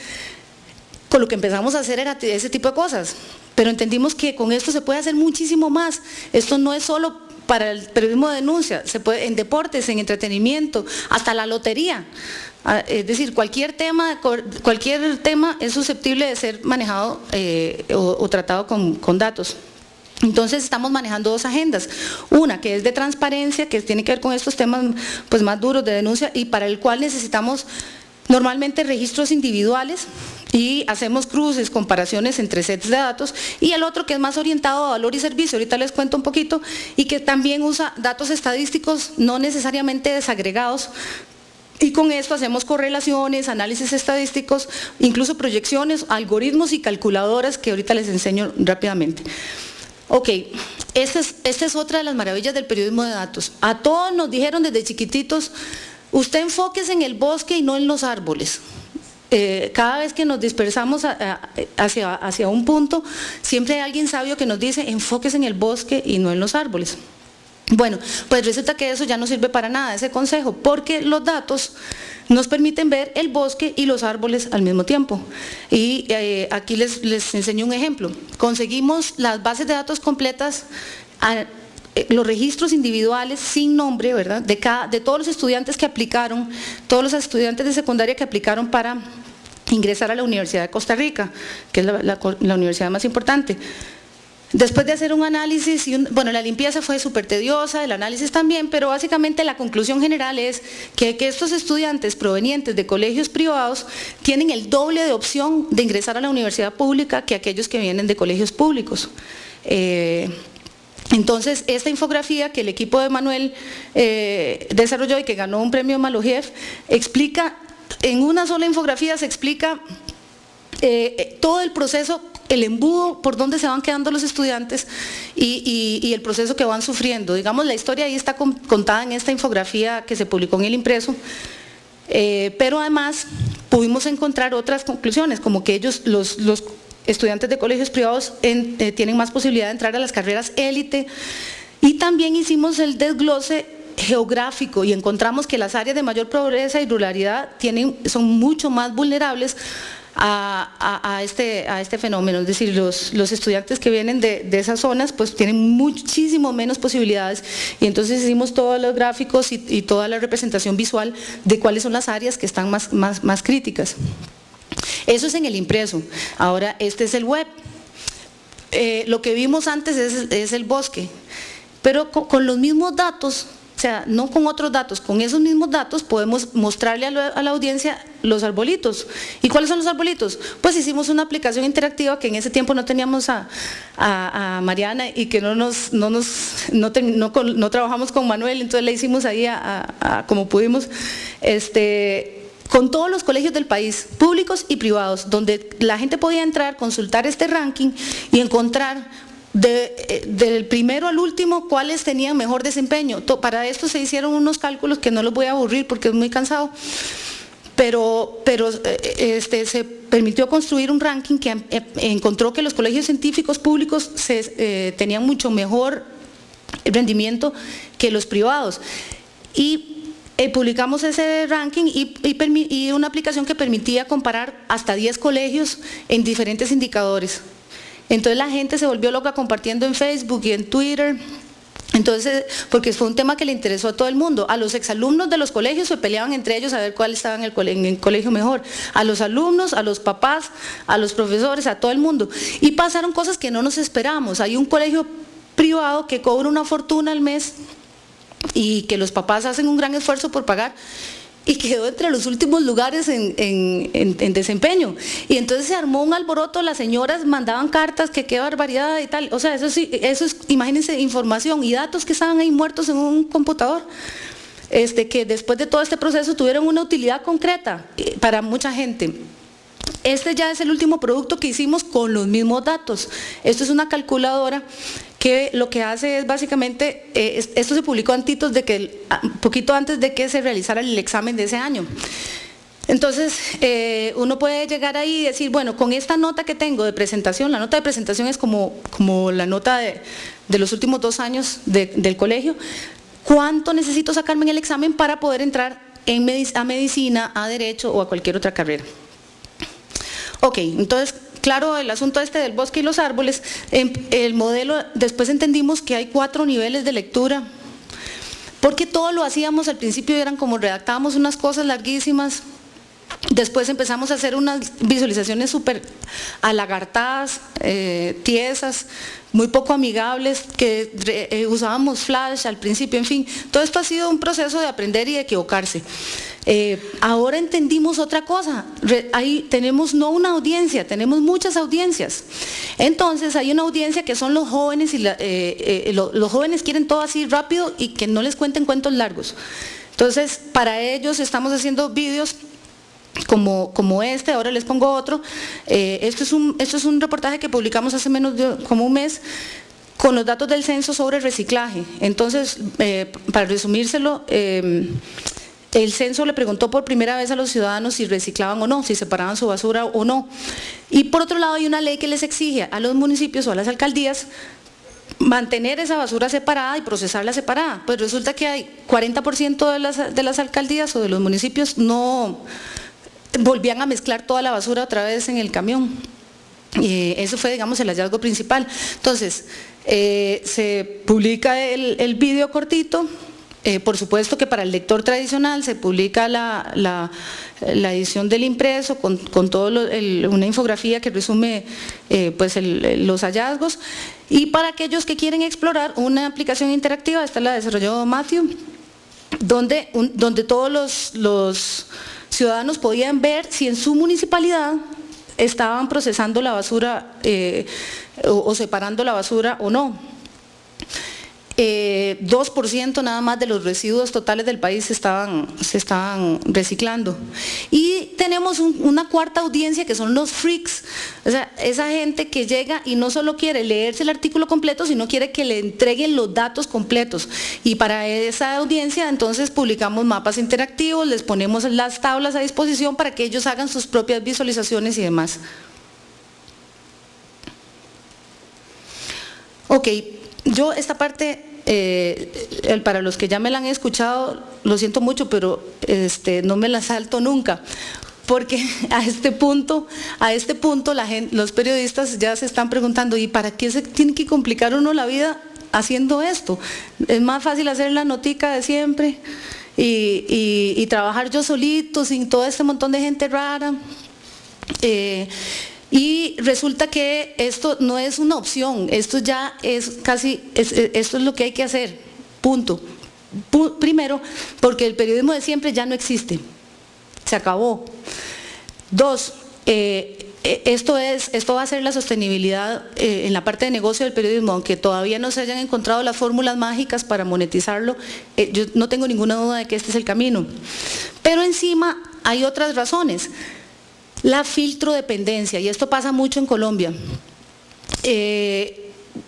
con lo que empezamos a hacer era ese tipo de cosas. Pero entendimos que con esto se puede hacer muchísimo más. Esto no es solo para el periodismo de denuncia, se puede en deportes, en entretenimiento, hasta la lotería. Es decir, cualquier tema es susceptible de ser manejado o tratado con datos. Entonces estamos manejando 2 agendas, una que es de transparencia, que tiene que ver con estos temas pues, más duros de denuncia y para el cual necesitamos normalmente registros individuales y hacemos cruces, comparaciones entre sets de datos, y el otro que es más orientado a valor y servicio, ahorita les cuento un poquito, y que también usa datos estadísticos no necesariamente desagregados, y con esto hacemos correlaciones, análisis estadísticos, incluso proyecciones, algoritmos y calculadoras que ahorita les enseño rápidamente. Ok, esta es otra de las maravillas del periodismo de datos. A todos nos dijeron desde chiquititos, usted enfóquese en el bosque y no en los árboles. Cada vez que nos dispersamos hacia un punto, siempre hay alguien sabio que nos dice, enfóquese en el bosque y no en los árboles. Bueno, pues resulta que eso ya no sirve para nada, ese consejo, porque los datos nos permiten ver el bosque y los árboles al mismo tiempo. Y aquí les enseño un ejemplo. Conseguimos las bases de datos completas, los registros individuales sin nombre, ¿verdad? De todos los estudiantes que aplicaron, todos los estudiantes de secundaria que aplicaron para ingresar a la Universidad de Costa Rica, que es la universidad más importante. Después de hacer un análisis, bueno, la limpieza fue súper tediosa, el análisis también, pero básicamente la conclusión general es que estos estudiantes provenientes de colegios privados tienen el doble de opción de ingresar a la universidad pública que aquellos que vienen de colegios públicos. Entonces, esta infografía que el equipo de Manuel desarrolló y que ganó un premio Malogiev, explica, en una sola infografía se explica todo el proceso, el embudo por donde se van quedando los estudiantes y el proceso que van sufriendo. Digamos, la historia ahí está contada en esta infografía que se publicó en el impreso, pero además pudimos encontrar otras conclusiones, como que ellos, los estudiantes de colegios privados tienen más posibilidad de entrar a las carreras élite, y también hicimos el desglose geográfico y encontramos que las áreas de mayor pobreza y ruralidad son mucho más vulnerables a este fenómeno. Es decir, los estudiantes que vienen de esas zonas pues tienen muchísimo menos posibilidades, y entonces hicimos todos los gráficos y toda la representación visual de cuáles son las áreas que están más críticas. Eso es en el impreso. Ahora este es el web. Lo que vimos antes es el bosque, pero con los mismos datos, o sea, no con otros datos, con esos mismos datos podemos mostrarle a la audiencia los arbolitos. ¿Y cuáles son los arbolitos? Pues hicimos una aplicación interactiva que en ese tiempo no teníamos a Mariana y que no trabajamos con Manuel, entonces le hicimos ahí como pudimos, con todos los colegios del país, públicos y privados, donde la gente podía entrar, consultar este ranking y encontrar del primero al último cuáles tenían mejor desempeño. Para esto se hicieron unos cálculos que no los voy a aburrir porque es muy cansado, pero se permitió construir un ranking que encontró que los colegios científicos públicos tenían mucho mejor rendimiento que los privados. Y publicamos ese ranking y una aplicación que permitía comparar hasta 10 colegios en diferentes indicadores. Entonces la gente se volvió loca compartiendo en Facebook y en Twitter. Entonces, porque fue un tema que le interesó a todo el mundo. A los exalumnos de los colegios se peleaban entre ellos a ver cuál estaba en el colegio mejor. A los alumnos, a los papás, a los profesores, a todo el mundo. Y pasaron cosas que no nos esperábamos. Hay un colegio privado que cobra una fortuna al mes y que los papás hacen un gran esfuerzo por pagar, y quedó entre los últimos lugares en desempeño. Y entonces se armó un alboroto, las señoras mandaban cartas, que qué barbaridad y tal. O sea, eso es, imagínense, información y datos que estaban ahí muertos en un computador, que después de todo este proceso tuvieron una utilidad concreta para mucha gente. Este ya es el último producto que hicimos con los mismos datos. Esto es una calculadora que lo que hace es básicamente, esto se publicó poquito antes de que se realizara el examen de ese año. Entonces, uno puede llegar ahí y decir, bueno, con esta nota que tengo de presentación, la nota de presentación es como la nota de los últimos 2 años del colegio, ¿cuánto necesito sacarme en el examen para poder entrar a medicina, a derecho o a cualquier otra carrera? Ok, entonces, claro, el asunto del bosque y los árboles, el modelo, después entendimos que hay 4 niveles de lectura, porque todo lo hacíamos al principio, eran como redactábamos unas cosas larguísimas, después empezamos a hacer unas visualizaciones súper alagartadas, tiesas, muy poco amigables, que usábamos flash al principio, en fin, todo esto ha sido un proceso de aprender y de equivocarse. Ahora entendimos otra cosa, ahí tenemos no una audiencia, tenemos muchas audiencias. Entonces hay una audiencia que son los jóvenes, y los jóvenes quieren todo así rápido y que no les cuenten cuentos largos. Entonces para ellos estamos haciendo vídeos como este, ahora les pongo otro. Esto es un reportaje que publicamos hace menos de como un mes, con los datos del censo sobre reciclaje. Entonces, para resumírselo, el censo le preguntó por primera vez a los ciudadanos si reciclaban o no, si separaban su basura o no. Y por otro lado hay una ley que les exige a los municipios o a las alcaldías mantener esa basura separada y procesarla separada. Pues resulta que hay 40% de las alcaldías o de los municipios no volvían a mezclar toda la basura otra vez en el camión. Eso fue, digamos, el hallazgo principal. Entonces, se publica el vídeo cortito. Por supuesto que para el lector tradicional se publica la edición del impreso con todo una infografía que resume pues los hallazgos, y para aquellos que quieren explorar una aplicación interactiva, esta la desarrolló Matthew, donde todos los ciudadanos podían ver si en su municipalidad estaban procesando la basura o separando la basura o no. 2% nada más de los residuos totales del país se estaban reciclando. Y tenemos una cuarta audiencia que son los freaks, o sea, esa gente que llega y no solo quiere leerse el artículo completo, sino quiere que le entreguen los datos completos. Y para esa audiencia entonces publicamos mapas interactivos, les ponemos las tablas a disposición para que ellos hagan sus propias visualizaciones y demás. Ok, yo esta parte, para los que ya me la han escuchado, lo siento mucho, pero no me la salto nunca, porque a este punto los periodistas ya se están preguntando, ¿y para qué se tiene que complicar uno la vida haciendo esto? Es más fácil hacer la notica de siempre y trabajar yo solito, sin todo este montón de gente rara. Y resulta que esto no es una opción, esto ya es esto es lo que hay que hacer, punto. Primero, porque el periodismo de siempre ya no existe, se acabó. 2, esto va a ser la sostenibilidad en la parte de negocio del periodismo, aunque todavía no se hayan encontrado las fórmulas mágicas para monetizarlo, yo no tengo ninguna duda de que este es el camino. Pero encima hay otras razones. La filtrodependencia, y esto pasa mucho en Colombia.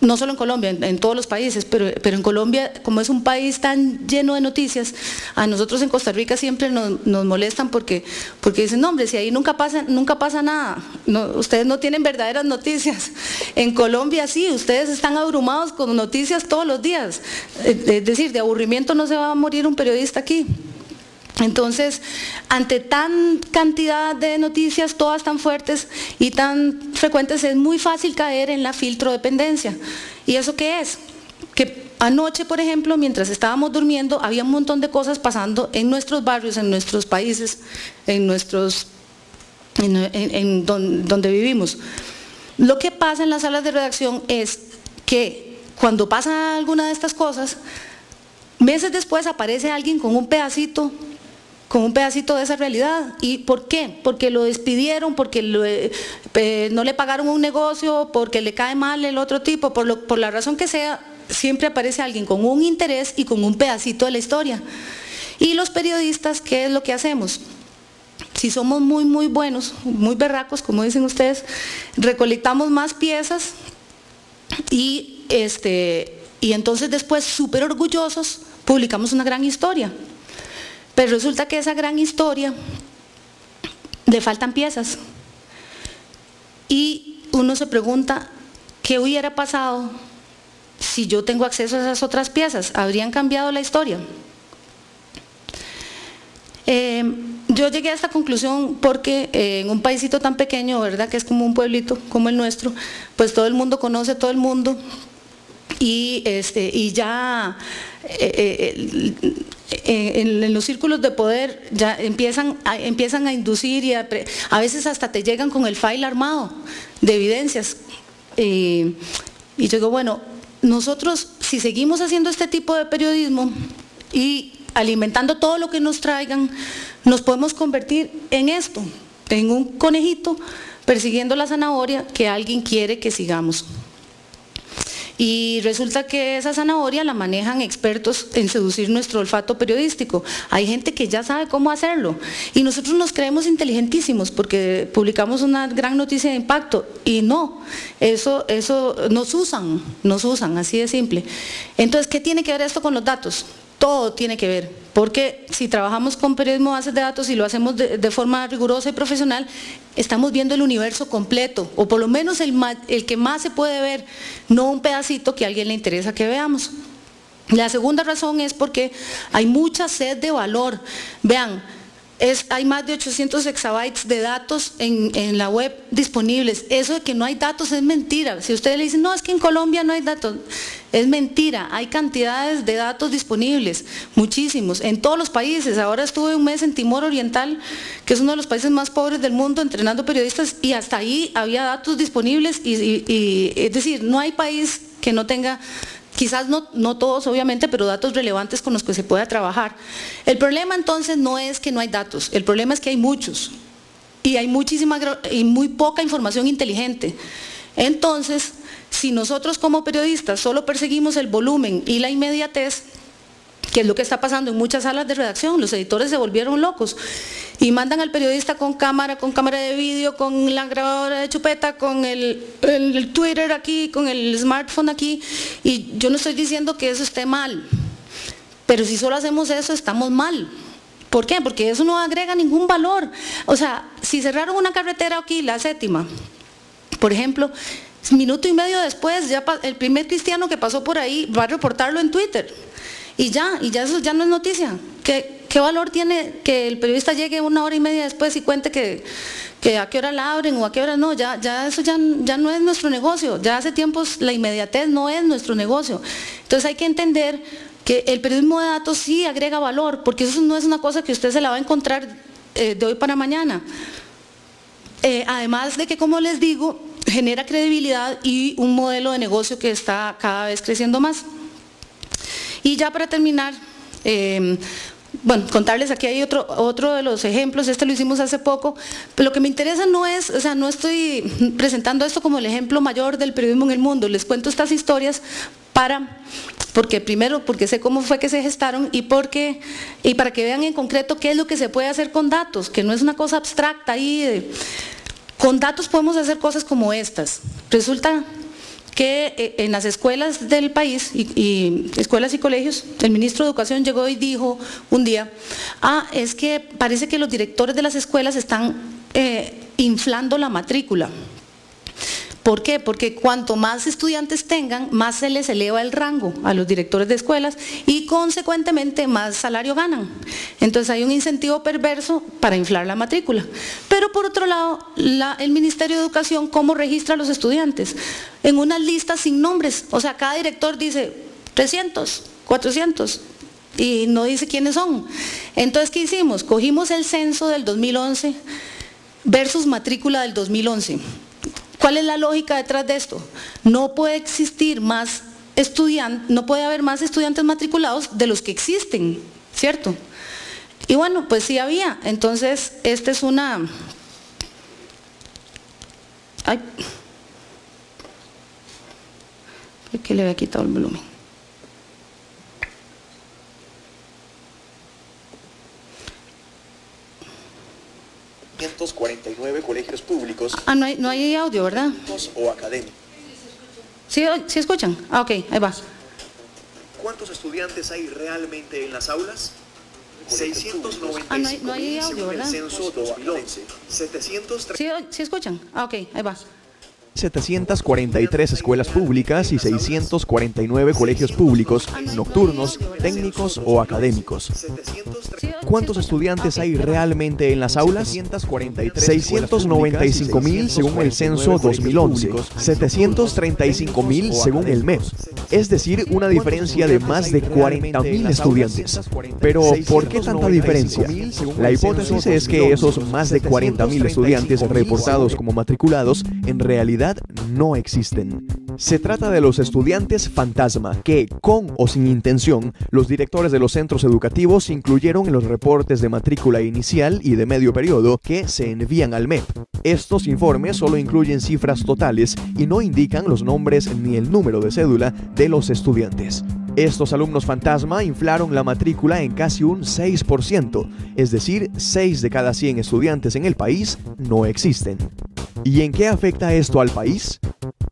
No solo en Colombia, en todos los países, pero en Colombia, como es un país tan lleno de noticias, a nosotros en Costa Rica siempre nos molestan porque dicen, no, hombre, si ahí nunca pasa nada, no, ustedes no tienen verdaderas noticias. En Colombia sí, ustedes están abrumados con noticias todos los días, es decir, de aburrimiento no se va a morir un periodista aquí. Entonces, ante tan cantidad de noticias, todas tan fuertes y tan frecuentes, es muy fácil caer en la filtrodependencia. ¿Y eso qué es? Que anoche, por ejemplo, mientras estábamos durmiendo, había un montón de cosas pasando en nuestros barrios, en nuestros países, en donde vivimos. Lo que pasa en las salas de redacción es que cuando pasa alguna de estas cosas, meses después aparece alguien con un pedacito de esa realidad. ¿Y por qué? Porque lo despidieron, porque no le pagaron un negocio, porque le cae mal el otro tipo, por la razón que sea, siempre aparece alguien con un interés y con un pedacito de la historia. Y los periodistas, ¿qué es lo que hacemos? Si somos muy, muy buenos, muy berracos, como dicen ustedes, recolectamos más piezas y entonces después, súper orgullosos, publicamos una gran historia. Pero resulta que a esa gran historia le faltan piezas. Y uno se pregunta, ¿qué hubiera pasado si yo tengo acceso a esas otras piezas? ¿Habrían cambiado la historia? Yo llegué a esta conclusión porque en un paísito tan pequeño, ¿verdad?, que es como un pueblito como el nuestro, pues todo el mundo conoce a todo el mundo y ya en los círculos de poder ya empiezan a inducir y a veces hasta te llegan con el file armado de evidencias. Y yo digo, bueno, nosotros si seguimos haciendo este tipo de periodismo y alimentando todo lo que nos traigan, nos podemos convertir en esto, en un conejito persiguiendo la zanahoria que alguien quiere que sigamos. Y resulta que esa zanahoria la manejan expertos en seducir nuestro olfato periodístico. Hay gente que ya sabe cómo hacerlo y nosotros nos creemos inteligentísimos porque publicamos una gran noticia de impacto y no, eso nos usan, así de simple. Entonces, ¿qué tiene que ver esto con los datos? Todo tiene que ver, porque si trabajamos con periodismo de bases de datos y lo hacemos de forma rigurosa y profesional, estamos viendo el universo completo, o por lo menos el que más se puede ver, no un pedacito que a alguien le interesa que veamos. La segunda razón es porque hay mucha sed de valor. Vean, hay más de 800 exabytes de datos en la web disponibles. Eso de que no hay datos es mentira. Si ustedes le dicen, no, es que en Colombia no hay datos, es mentira. Hay cantidades de datos disponibles, muchísimos, en todos los países. Ahora estuve un mes en Timor Oriental, que es uno de los países más pobres del mundo, entrenando periodistas, y hasta ahí había datos disponibles. Es decir, no hay país que no tenga, quizás no todos obviamente, pero datos relevantes con los que se pueda trabajar. El problema entonces no es que no hay datos, el problema es que hay muchos y hay muchísima y muy poca información inteligente. Entonces, si nosotros como periodistas solo perseguimos el volumen y la inmediatez, que es lo que está pasando en muchas salas de redacción, los editores se volvieron locos y mandan al periodista con cámara de vídeo, con la grabadora de chupeta, con el Twitter aquí, con el smartphone aquí, y yo no estoy diciendo que eso esté mal, pero si solo hacemos eso estamos mal. ¿Por qué? Porque eso no agrega ningún valor. O sea, si cerraron una carretera aquí, la séptima, por ejemplo, minuto y medio después, ya el primer cristiano que pasó por ahí va a reportarlo en Twitter. Y ya eso ya no es noticia. ¿Qué valor tiene que el periodista llegue una hora y media después y cuente que a qué hora la abren o a qué hora no? Ya eso ya no es nuestro negocio. Ya hace tiempos la inmediatez no es nuestro negocio. Entonces hay que entender que el periodismo de datos sí agrega valor, porque eso no es una cosa que usted se la va a encontrar de hoy para mañana. Además de que, como les digo, genera credibilidad y un modelo de negocio que está cada vez creciendo más. Y ya para terminar, bueno, contarles, aquí hay otro de los ejemplos, este lo hicimos hace poco, pero lo que me interesa no es, o sea, no estoy presentando esto como el ejemplo mayor del periodismo en el mundo, les cuento estas historias para porque primero, porque sé cómo fue que se gestaron y para que vean en concreto qué es lo que se puede hacer con datos, que no es una cosa abstracta ahí. Con datos podemos hacer cosas como estas. Resulta que en las escuelas del país, y escuelas y colegios, el ministro de Educación llegó y dijo un día, es que parece que los directores de las escuelas están inflando la matrícula. ¿Por qué? Porque cuanto más estudiantes tengan, más se les eleva el rango a los directores de escuelas y consecuentemente más salario ganan. Entonces hay un incentivo perverso para inflar la matrícula. Pero por otro lado, el Ministerio de Educación, ¿cómo registra a los estudiantes? En unas listas sin nombres, o sea, cada director dice 300, 400 y no dice quiénes son. Entonces, ¿qué hicimos? Cogimos el censo del 2011 versus matrícula del 2011. ¿Cuál es la lógica detrás de esto? No puede existir más estudiantes, no puede haber más estudiantes matriculados de los que existen, ¿cierto? Y bueno, pues sí había. Entonces, esta es una... Ay, ¿por qué le había quitado el volumen? Colegios públicos. No hay audio, ¿verdad? O académicos. ¿Sí escuchan? Ok, ahí va. ¿Cuántos estudiantes hay realmente en las aulas? 695 no hay audio, según ¿verdad? el censo 2011. 730. ¿Sí escuchan? Ok, ahí va. 743 escuelas públicas y 649 colegios públicos, nocturnos, técnicos o académicos. ¿Cuántos estudiantes hay realmente en las aulas? 695.000 según el censo 2011, 735.000 según el MEP, es decir, una diferencia de más de 40.000 estudiantes. Pero, ¿por qué tanta diferencia? La hipótesis es que esos más de 40.000 estudiantes reportados como matriculados en realidad no existen. Se trata de los estudiantes fantasma que, con o sin intención, los directores de los centros educativos incluyeron en los reportes de matrícula inicial y de medio periodo que se envían al MEP. Estos informes solo incluyen cifras totales y no indican los nombres ni el número de cédula de los estudiantes. Estos alumnos fantasma inflaron la matrícula en casi un 6%, es decir, 6 de cada 100 estudiantes en el país no existen. ¿Y en qué afecta esto al país?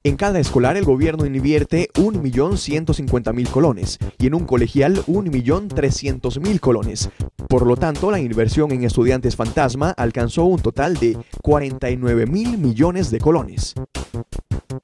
En cada escolar el gobierno invierte 1.150.000 colones y en un colegial 1.300.000 colones. Por lo tanto, la inversión en estudiantes fantasma alcanzó un total de 49.000 millones de colones.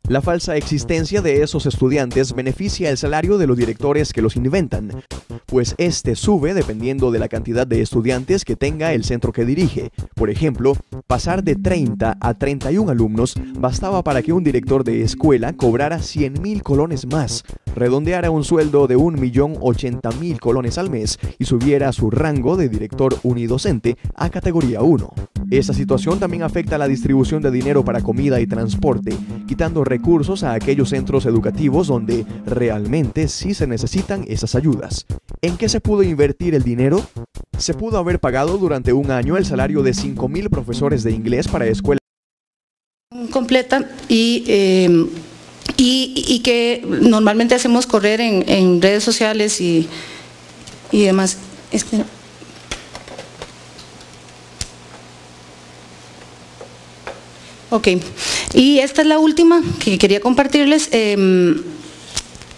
La falsa existencia de esos estudiantes beneficia el salario de los directores que los inventan, pues este sube dependiendo de la cantidad de estudiantes que tenga el centro que dirige. Por ejemplo, pasar de 30 a 31 alumnos bastaba para que un director de escuela cobrara 100.000 colones más, redondeara un sueldo de 1.080.000 colones al mes y subiera su rango de director unidocente a categoría 1. Esta situación también afecta la distribución de dinero para comida y transporte, quitando recursos a aquellos centros educativos donde realmente sí se necesitan esas ayudas. ¿En qué se pudo invertir el dinero? Se pudo haber pagado durante un año el salario de 5.000 profesores de inglés para escuelas completa y que normalmente hacemos correr en redes sociales y demás. Ok, y esta es la última que quería compartirles.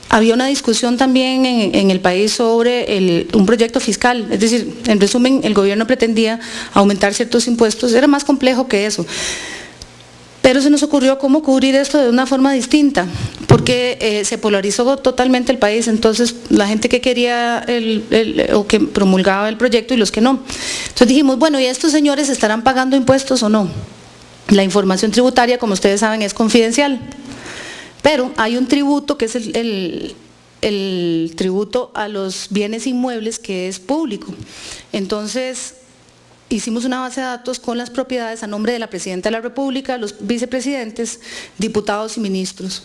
Había una discusión también en el país sobre un proyecto fiscal, es decir, en resumen, el gobierno pretendía aumentar ciertos impuestos, era más complejo que eso. Pero se nos ocurrió cómo cubrir esto de una forma distinta, porque se polarizó totalmente el país, entonces la gente que quería o que promulgaba el proyecto y los que no. Entonces dijimos, bueno, ¿y estos señores estarán pagando impuestos o no? La información tributaria, como ustedes saben, es confidencial, pero hay un tributo que es el tributo a los bienes inmuebles que es público. Entonces, hicimos una base de datos con las propiedades a nombre de la Presidenta de la República, los vicepresidentes, diputados y ministros.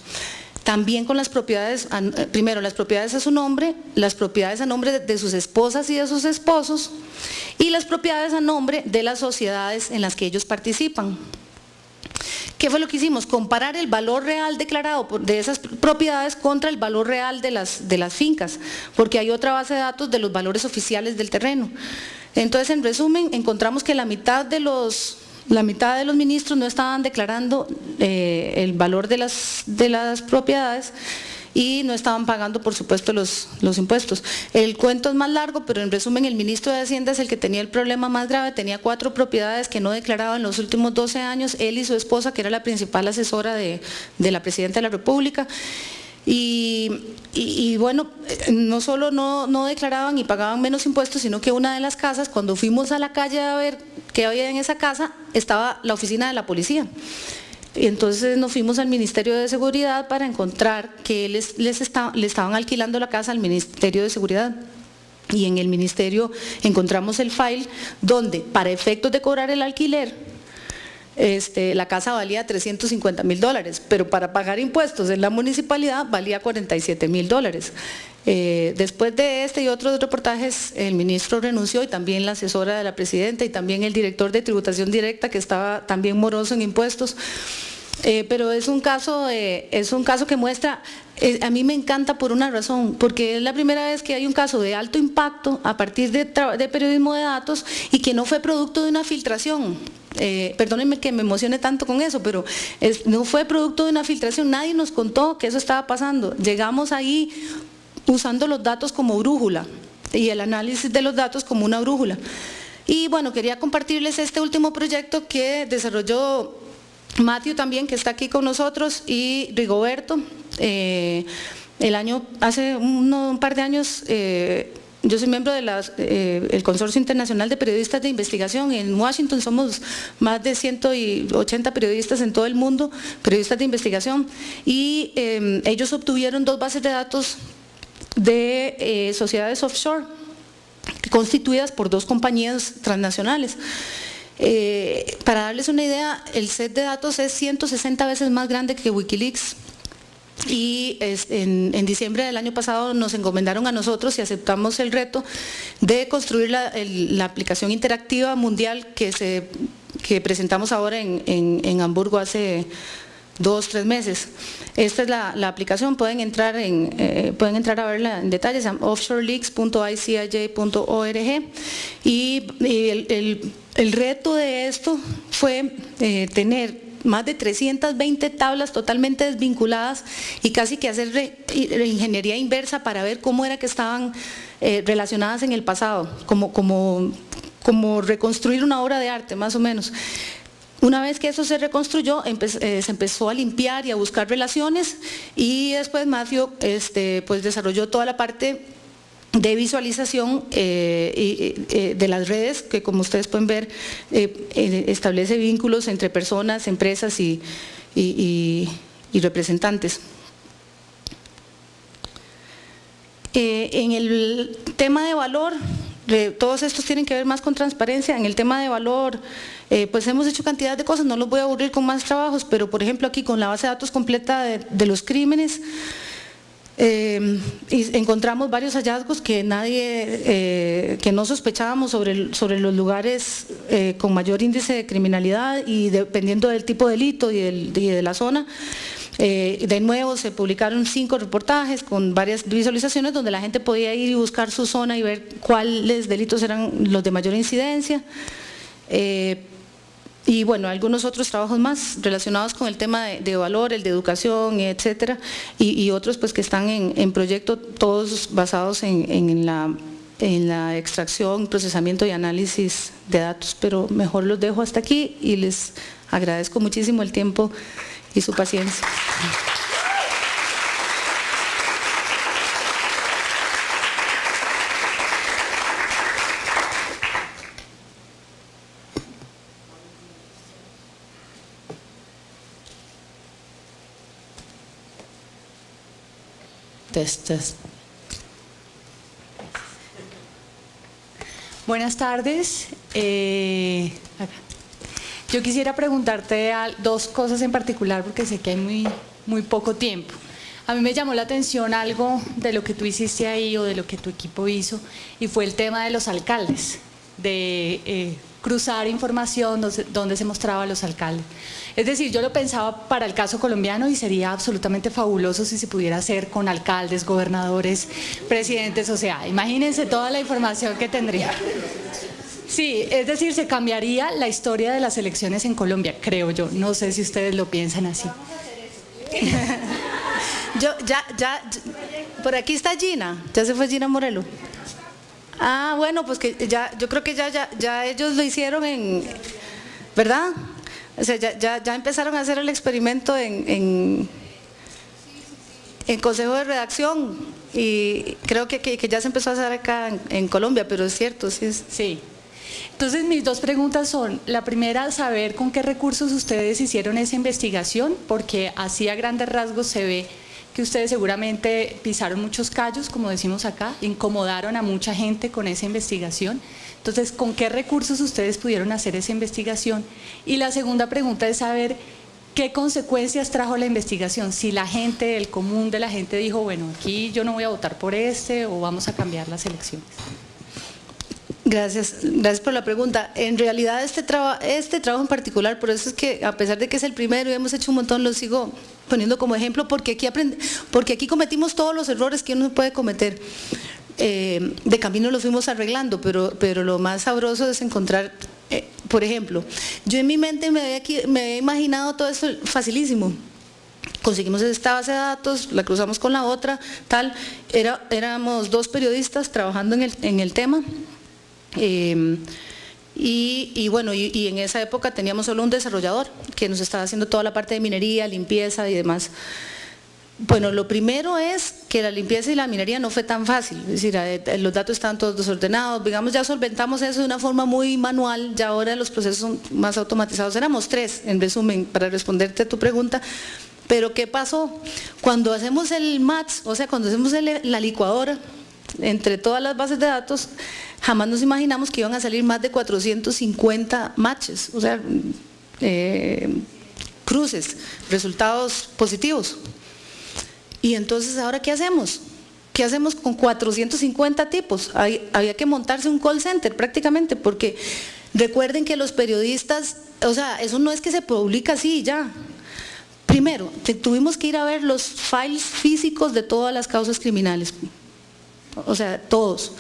También con las propiedades, primero las propiedades a su nombre, las propiedades a nombre de sus esposas y de sus esposos y las propiedades a nombre de las sociedades en las que ellos participan. ¿qué fue lo que hicimos? Comparar el valor real declarado de esas propiedades contra el valor real de las fincas, porque hay otra base de datos de los valores oficiales del terreno. Entonces, en resumen, encontramos que la mitad de los ministros no estaban declarando el valor de las propiedades y no estaban pagando, por supuesto, los impuestos. El cuento es más largo, pero en resumen, el ministro de Hacienda es el que tenía el problema más grave. Tenía 4 propiedades que no declaraba en los últimos 12 años, él y su esposa, que era la principal asesora de la Presidenta de la República. Y bueno, no solo no declaraban y pagaban menos impuestos, sino que una de las casas, cuando fuimos a la calle a ver qué había en esa casa, estaba la oficina de la policía. Y entonces nos fuimos al Ministerio de Seguridad para encontrar que le estaban alquilando la casa al Ministerio de Seguridad. Y en el ministerio encontramos el file donde, para efectos de cobrar el alquiler, la casa valía $350.000, pero para pagar impuestos en la municipalidad valía $47.000. Después de este y otros reportajes, el ministro renunció y también la asesora de la presidenta y también el director de tributación directa, que estaba también moroso en impuestos. Pero es un caso que muestra, a mí me encanta por una razón, porque es la primera vez que hay un caso de alto impacto a partir de periodismo de datos y que no fue producto de una filtración. Perdónenme que me emocione tanto con eso, pero no fue producto de una filtración, nadie nos contó que eso estaba pasando. Llegamos ahí usando los datos como brújula y el análisis de los datos como una brújula. Y bueno, quería compartirles este último proyecto que desarrolló Matthew también, que está aquí con nosotros, y Rigoberto. Hace un par de años, yo soy miembro del Consorcio Internacional de Periodistas de Investigación. En Washington somos más de 180 periodistas en todo el mundo, periodistas de investigación, y ellos obtuvieron 2 bases de datos de sociedades offshore, constituidas por 2 compañías transnacionales. Para darles una idea, el set de datos es 160 veces más grande que Wikileaks. Y en diciembre del año pasado nos encomendaron a nosotros y aceptamos el reto de construir la aplicación interactiva mundial que presentamos ahora en Hamburgo hace 2-3 meses. Esta es la aplicación, pueden entrar a verla en detalles, offshoreleaks.icij.org, y el reto de esto fue tener más de 320 tablas totalmente desvinculadas y casi que hacer ingeniería inversa para ver cómo era que estaban relacionadas en el pasado, como reconstruir una obra de arte, más o menos. Una vez que eso se reconstruyó, se empezó a limpiar y a buscar relaciones, y después Matthew pues desarrolló toda la parte de visualización de las redes, que como ustedes pueden ver establece vínculos entre personas, empresas y representantes. En el tema de valor, todos estos tienen que ver más con transparencia. En el tema de valor, pues hemos hecho cantidad de cosas, no los voy a aburrir con más trabajos, pero por ejemplo aquí con la base de datos completa de los crímenes, y encontramos varios hallazgos que no sospechábamos sobre los lugares con mayor índice de criminalidad, y dependiendo del tipo de delito y de la zona. De nuevo se publicaron 5 reportajes con varias visualizaciones donde la gente podía ir y buscar su zona y ver cuáles delitos eran los de mayor incidencia. Y bueno, algunos otros trabajos más relacionados con el tema de valor, el de educación, etcétera, y otros pues que están en proyecto, todos basados en la extracción, procesamiento y análisis de datos. Pero mejor los dejo hasta aquí y les agradezco muchísimo el tiempo y su paciencia. Test. Buenas tardes. Yo quisiera preguntarte 2 cosas en particular, porque sé que hay muy poco tiempo. A mí me llamó la atención algo de lo que tú hiciste ahí o de lo que tu equipo hizo, y fue el tema de los alcaldes, de cruzar información donde se mostraba a los alcaldes. Es decir, yo lo pensaba para el caso colombiano y sería absolutamente fabuloso si se pudiera hacer con alcaldes, gobernadores, presidentes, o sea, imagínense toda la información que tendría. Sí, es decir, se cambiaría la historia de las elecciones en Colombia, creo yo. No sé si ustedes lo piensan así. Por aquí está Gina, ya se fue Gina Morelo. Ah, bueno, pues que ya, yo creo que ya ellos lo hicieron ¿verdad? O sea, ya empezaron a hacer el experimento en consejo de redacción y creo que ya se empezó a hacer acá en Colombia, pero es cierto, sí. Sí. Entonces mis dos preguntas son, la primera, saber con qué recursos ustedes hicieron esa investigación, porque así a grandes rasgos se ve que ustedes seguramente pisaron muchos callos, como decimos acá, incomodaron a mucha gente con esa investigación. Entonces, ¿con qué recursos ustedes pudieron hacer esa investigación? Y la segunda pregunta es saber qué consecuencias trajo la investigación, si la gente, el común de la gente dijo, bueno, aquí yo no voy a votar por o vamos a cambiar las elecciones. Gracias por la pregunta. En realidad este trabajo en particular, por eso es que a pesar de que es el primero y hemos hecho un montón, lo sigo poniendo como ejemplo porque aquí cometimos todos los errores que uno puede cometer. De camino los fuimos arreglando, pero lo más sabroso es encontrar, por ejemplo, yo en mi mente me había imaginado todo eso facilísimo. Conseguimos esta base de datos, la cruzamos con la otra, tal, éramos dos periodistas trabajando en el tema. Bueno, en esa época teníamos solo un desarrollador que nos estaba haciendo toda la parte de minería, limpieza y demás. Bueno, lo primero es que la limpieza y la minería no fue tan fácil, es decir, los datos estaban todos desordenados, digamos, ya solventamos eso de una forma muy manual, ya ahora los procesos son más automatizados, éramos tres, en resumen, para responderte a tu pregunta. Pero ¿qué pasó? Cuando hacemos el match, o sea, cuando hacemos la licuadora entre todas las bases de datos, jamás nos imaginamos que iban a salir más de 450 matches, o sea, cruces, resultados positivos. Y entonces, ¿ahora qué hacemos? ¿Qué hacemos con 450 tipos? Había que montarse un call center prácticamente, porque recuerden que los periodistas, o sea, eso no es que se publica así ya. Primero, tuvimos que ir a ver los files físicos de todas las causas criminales, o sea, todos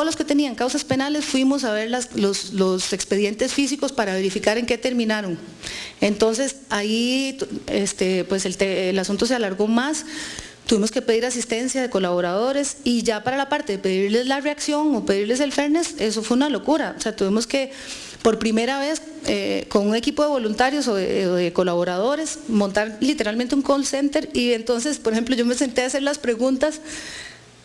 los que tenían causas penales, fuimos a ver los expedientes físicos para verificar en qué terminaron. Entonces ahí pues el asunto se alargó más, tuvimos que pedir asistencia de colaboradores y ya para la parte de pedirles la reacción o pedirles el fairness, eso fue una locura. O sea, tuvimos que por primera vez con un equipo de voluntarios o de colaboradores montar literalmente un call center y entonces, por ejemplo, yo me senté a hacer las preguntas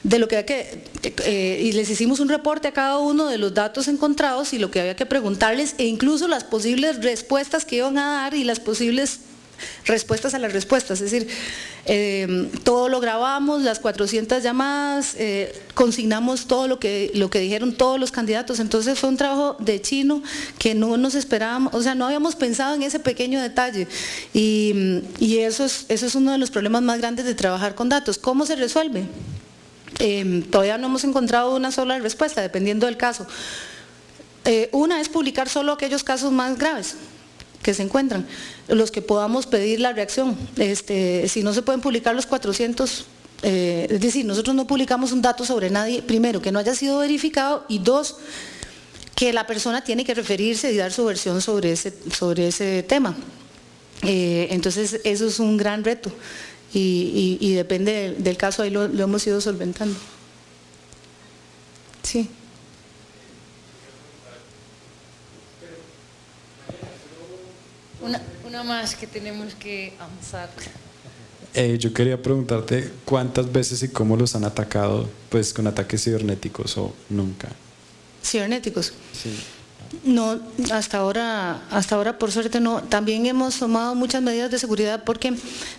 de lo que había y les hicimos un reporte a cada uno de los datos encontrados y lo que había que preguntarles e incluso las posibles respuestas que iban a dar y las posibles respuestas a las respuestas, es decir, todo lo grabamos, las 400 llamadas, consignamos todo lo que dijeron todos los candidatos, entonces fue un trabajo de chino que no nos esperábamos, o sea, no habíamos pensado en ese pequeño detalle y eso es uno de los problemas más grandes de trabajar con datos. ¿Cómo se resuelve? Todavía no hemos encontrado una sola respuesta, dependiendo del caso. Una es publicar solo aquellos casos más graves que se encuentran, los que podamos pedir la reacción. Si no se pueden publicar los 400, es decir, nosotros no publicamos un dato sobre nadie, primero, que no haya sido verificado y dos, que la persona tiene que referirse y dar su versión sobre ese tema. Entonces, eso es un gran reto. Y depende del caso, ahí lo hemos ido solventando. Sí. Una más que tenemos que avanzar. Yo quería preguntarte cuántas veces y cómo los han atacado, pues con ataques cibernéticos o nunca. ¿Cibernéticos? Sí. No, hasta ahora por suerte no. También hemos tomado muchas medidas de seguridad porque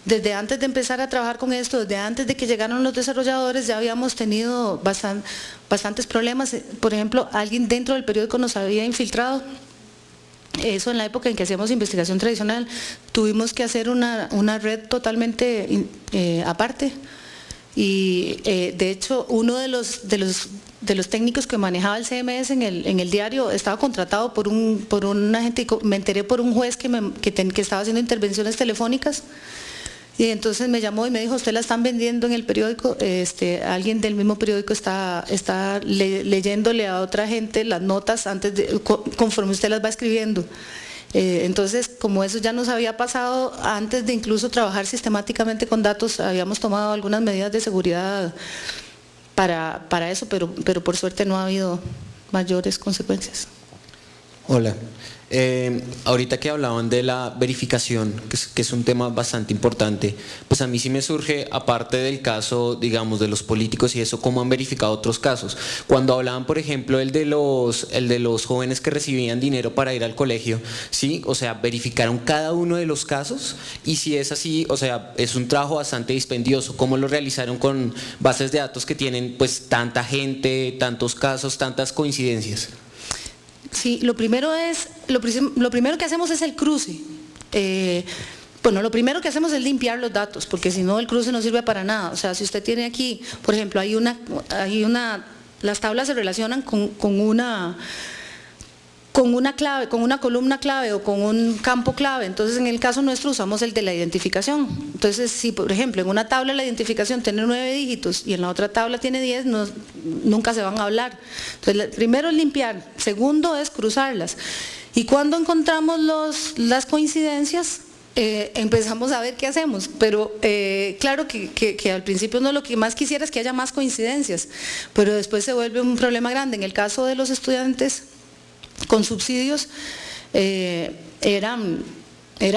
desde antes de empezar a trabajar con esto, desde antes de que llegaron los desarrolladores ya habíamos tenido bastantes problemas. Por ejemplo, alguien dentro del periódico nos había infiltrado. Eso en la época en que hacíamos investigación tradicional, tuvimos que hacer una red totalmente aparte. y de hecho uno de los técnicos que manejaba el CMS en el diario estaba contratado por un agente, me enteré por un juez que estaba haciendo intervenciones telefónicas. Y entonces me llamó y me dijo, usted la están vendiendo en el periódico, alguien del mismo periódico está leyéndole a otra gente las notas conforme usted las va escribiendo. Entonces, como eso ya nos había pasado, antes de incluso trabajar sistemáticamente con datos, habíamos tomado algunas medidas de seguridad para eso, pero por suerte no ha habido mayores consecuencias. Hola. Ahorita que hablaban de la verificación, que es un tema bastante importante, pues a mí sí me surge, aparte del caso, digamos, de los políticos y eso, ¿cómo han verificado otros casos? Cuando hablaban, por ejemplo, el de los jóvenes que recibían dinero para ir al colegio, ¿sí? O sea, verificaron cada uno de los casos, y si es así, o sea, es un trabajo bastante dispendioso. ¿Cómo lo realizaron con bases de datos que tienen pues tanta gente, tantos casos, tantas coincidencias? Sí, lo primero que hacemos es el cruce. Bueno, lo primero que hacemos es limpiar los datos, porque si no el cruce no sirve para nada. O sea, si usted tiene aquí, por ejemplo, las tablas se relacionan con una clave, con una columna clave o con un campo clave. Entonces, en el caso nuestro usamos el de la identificación. Entonces, si por ejemplo en una tabla la identificación tiene 9 dígitos y en la otra tabla tiene 10, nunca se van a hablar. Entonces, primero es limpiar, segundo es cruzarlas. Y cuando encontramos las coincidencias, empezamos a ver qué hacemos, pero claro que al principio uno lo que más quisiera es que haya más coincidencias, pero después se vuelve un problema grande. En el caso de los estudiantes con subsidios, eran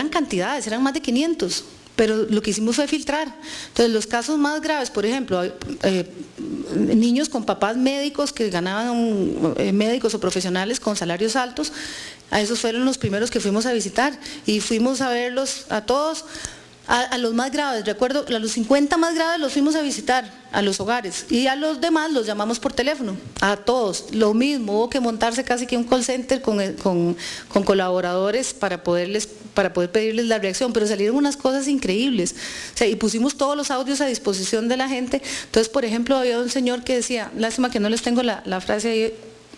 cantidades, eran más de 500, pero lo que hicimos fue filtrar. Entonces, los casos más graves, por ejemplo, niños con papás médicos que ganaban, médicos o profesionales con salarios altos, a esos fueron los primeros que fuimos a visitar y fuimos a verlos a todos. A los más graves, recuerdo, a los 50 más graves los fuimos a visitar a los hogares, y a los demás los llamamos por teléfono, a todos, lo mismo, hubo que montarse casi que un call center con colaboradores para poder pedirles la reacción, pero salieron unas cosas increíbles. O sea, y pusimos todos los audios a disposición de la gente. Entonces, por ejemplo, había un señor que decía, lástima que no les tengo la frase ahí,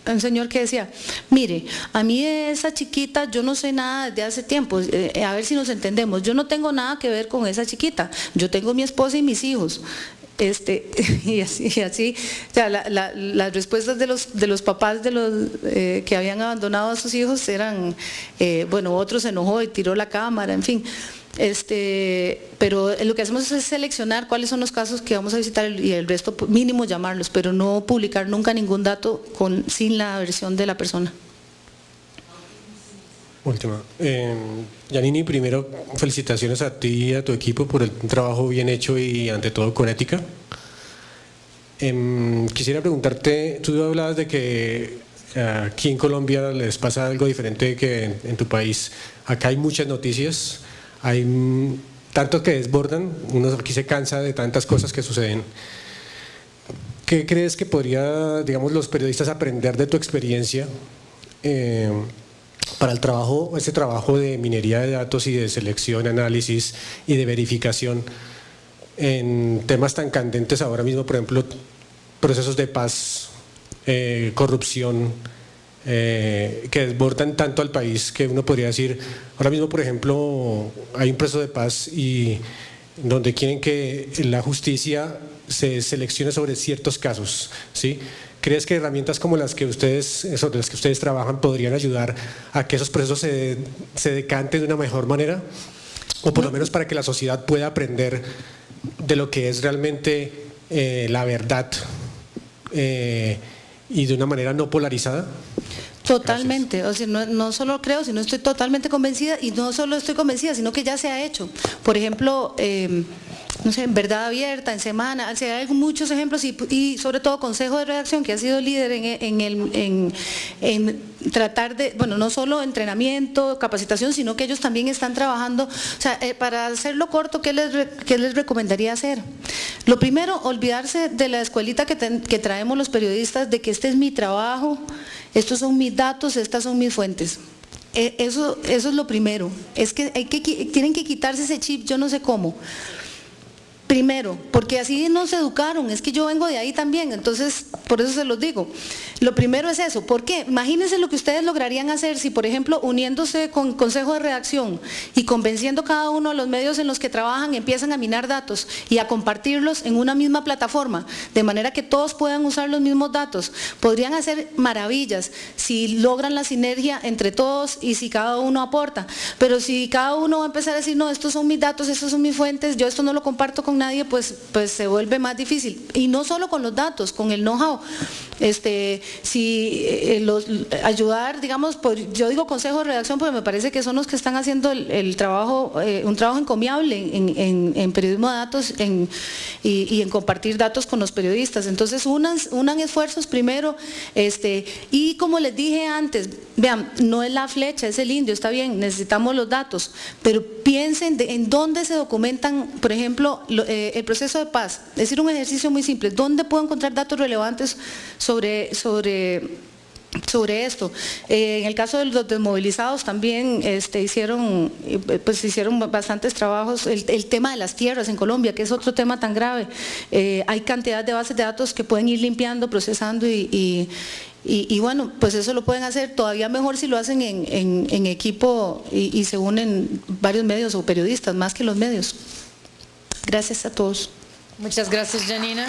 un señor que decía, mire, a mí de esa chiquita yo no sé nada desde hace tiempo, a ver si nos entendemos, yo no tengo nada que ver con esa chiquita, yo tengo mi esposa y mis hijos. Y así, o sea, las respuestas de los papás de los que habían abandonado a sus hijos eran, bueno, otro se enojó y tiró la cámara, en fin. Pero lo que hacemos es seleccionar cuáles son los casos que vamos a visitar y el resto mínimo llamarlos, pero no publicar nunca ningún dato sin la versión de la persona. Última. Yanini, primero felicitaciones a ti y a tu equipo por el trabajo bien hecho y ante todo con ética. Quisiera preguntarte, tú hablabas de que aquí en Colombia les pasa algo diferente que en tu país. Acá hay muchas noticias, hay tanto que desbordan, uno aquí se cansa de tantas cosas que suceden. ¿Qué crees que podría, digamos, los periodistas aprender de tu experiencia para ese trabajo de minería de datos y de selección, análisis y de verificación en temas tan candentes ahora mismo, por ejemplo, procesos de paz, corrupción, que desbordan tanto al país que uno podría decir, ahora mismo por ejemplo hay un proceso de paz y donde quieren que la justicia se seleccione sobre ciertos casos, ¿sí? ¿Crees que herramientas como sobre las que ustedes trabajan podrían ayudar a que esos procesos se decanten de una mejor manera? O por lo menos para que la sociedad pueda aprender de lo que es realmente la verdad y de una manera no polarizada. Totalmente. Gracias. O sea, no solo creo, sino estoy totalmente convencida, y no solo estoy convencida, sino que ya se ha hecho. Por ejemplo, no sé, en Verdad Abierta, en Semana, o sea, hay muchos ejemplos y sobre todo Consejo de Redacción, que ha sido líder en tratar de, bueno, no solo entrenamiento, capacitación, sino que ellos también están trabajando. O sea, para hacerlo corto, ¿qué les recomendaría hacer? Lo primero, olvidarse de la escuelita que traemos los periodistas, de que este es mi trabajo, estos son mis datos, estas son mis fuentes. Eso es lo primero. Es que tienen que quitarse ese chip, yo no sé cómo. Primero, porque así nos educaron, es que yo vengo de ahí también, entonces por eso se los digo. Lo primero es eso, ¿por qué? Imagínense lo que ustedes lograrían hacer si, por ejemplo, uniéndose con consejo de redacción y convenciendo cada uno de los medios en los que trabajan, empiezan a minar datos y a compartirlos en una misma plataforma, de manera que todos puedan usar los mismos datos. Podrían hacer maravillas si logran la sinergia entre todos y si cada uno aporta, pero si cada uno va a empezar a decir, no, estos son mis datos, estos son mis fuentes, yo esto no lo comparto con nadie, pues se vuelve más difícil. Y no solo con los datos, con el know-how. Ayudar, digamos, yo digo consejo de redacción porque me parece que son los que están haciendo el trabajo, un trabajo encomiable en periodismo de datos y en compartir datos con los periodistas. Entonces unan esfuerzos primero, y como les dije antes, vean, no es la flecha, es el indio, está bien, necesitamos los datos, pero piensen en dónde se documentan, por ejemplo, el proceso de paz. Es decir, un ejercicio muy simple, ¿dónde puedo encontrar datos relevantes sobre esto? En el caso de los desmovilizados también hicieron bastantes trabajos. El tema de las tierras en Colombia, que es otro tema tan grave. Hay cantidad de bases de datos que pueden ir limpiando, procesando y bueno, pues eso lo pueden hacer todavía mejor si lo hacen en equipo y se unen varios medios o periodistas, más que los medios. Gracias a todos. Muchas gracias, Janina.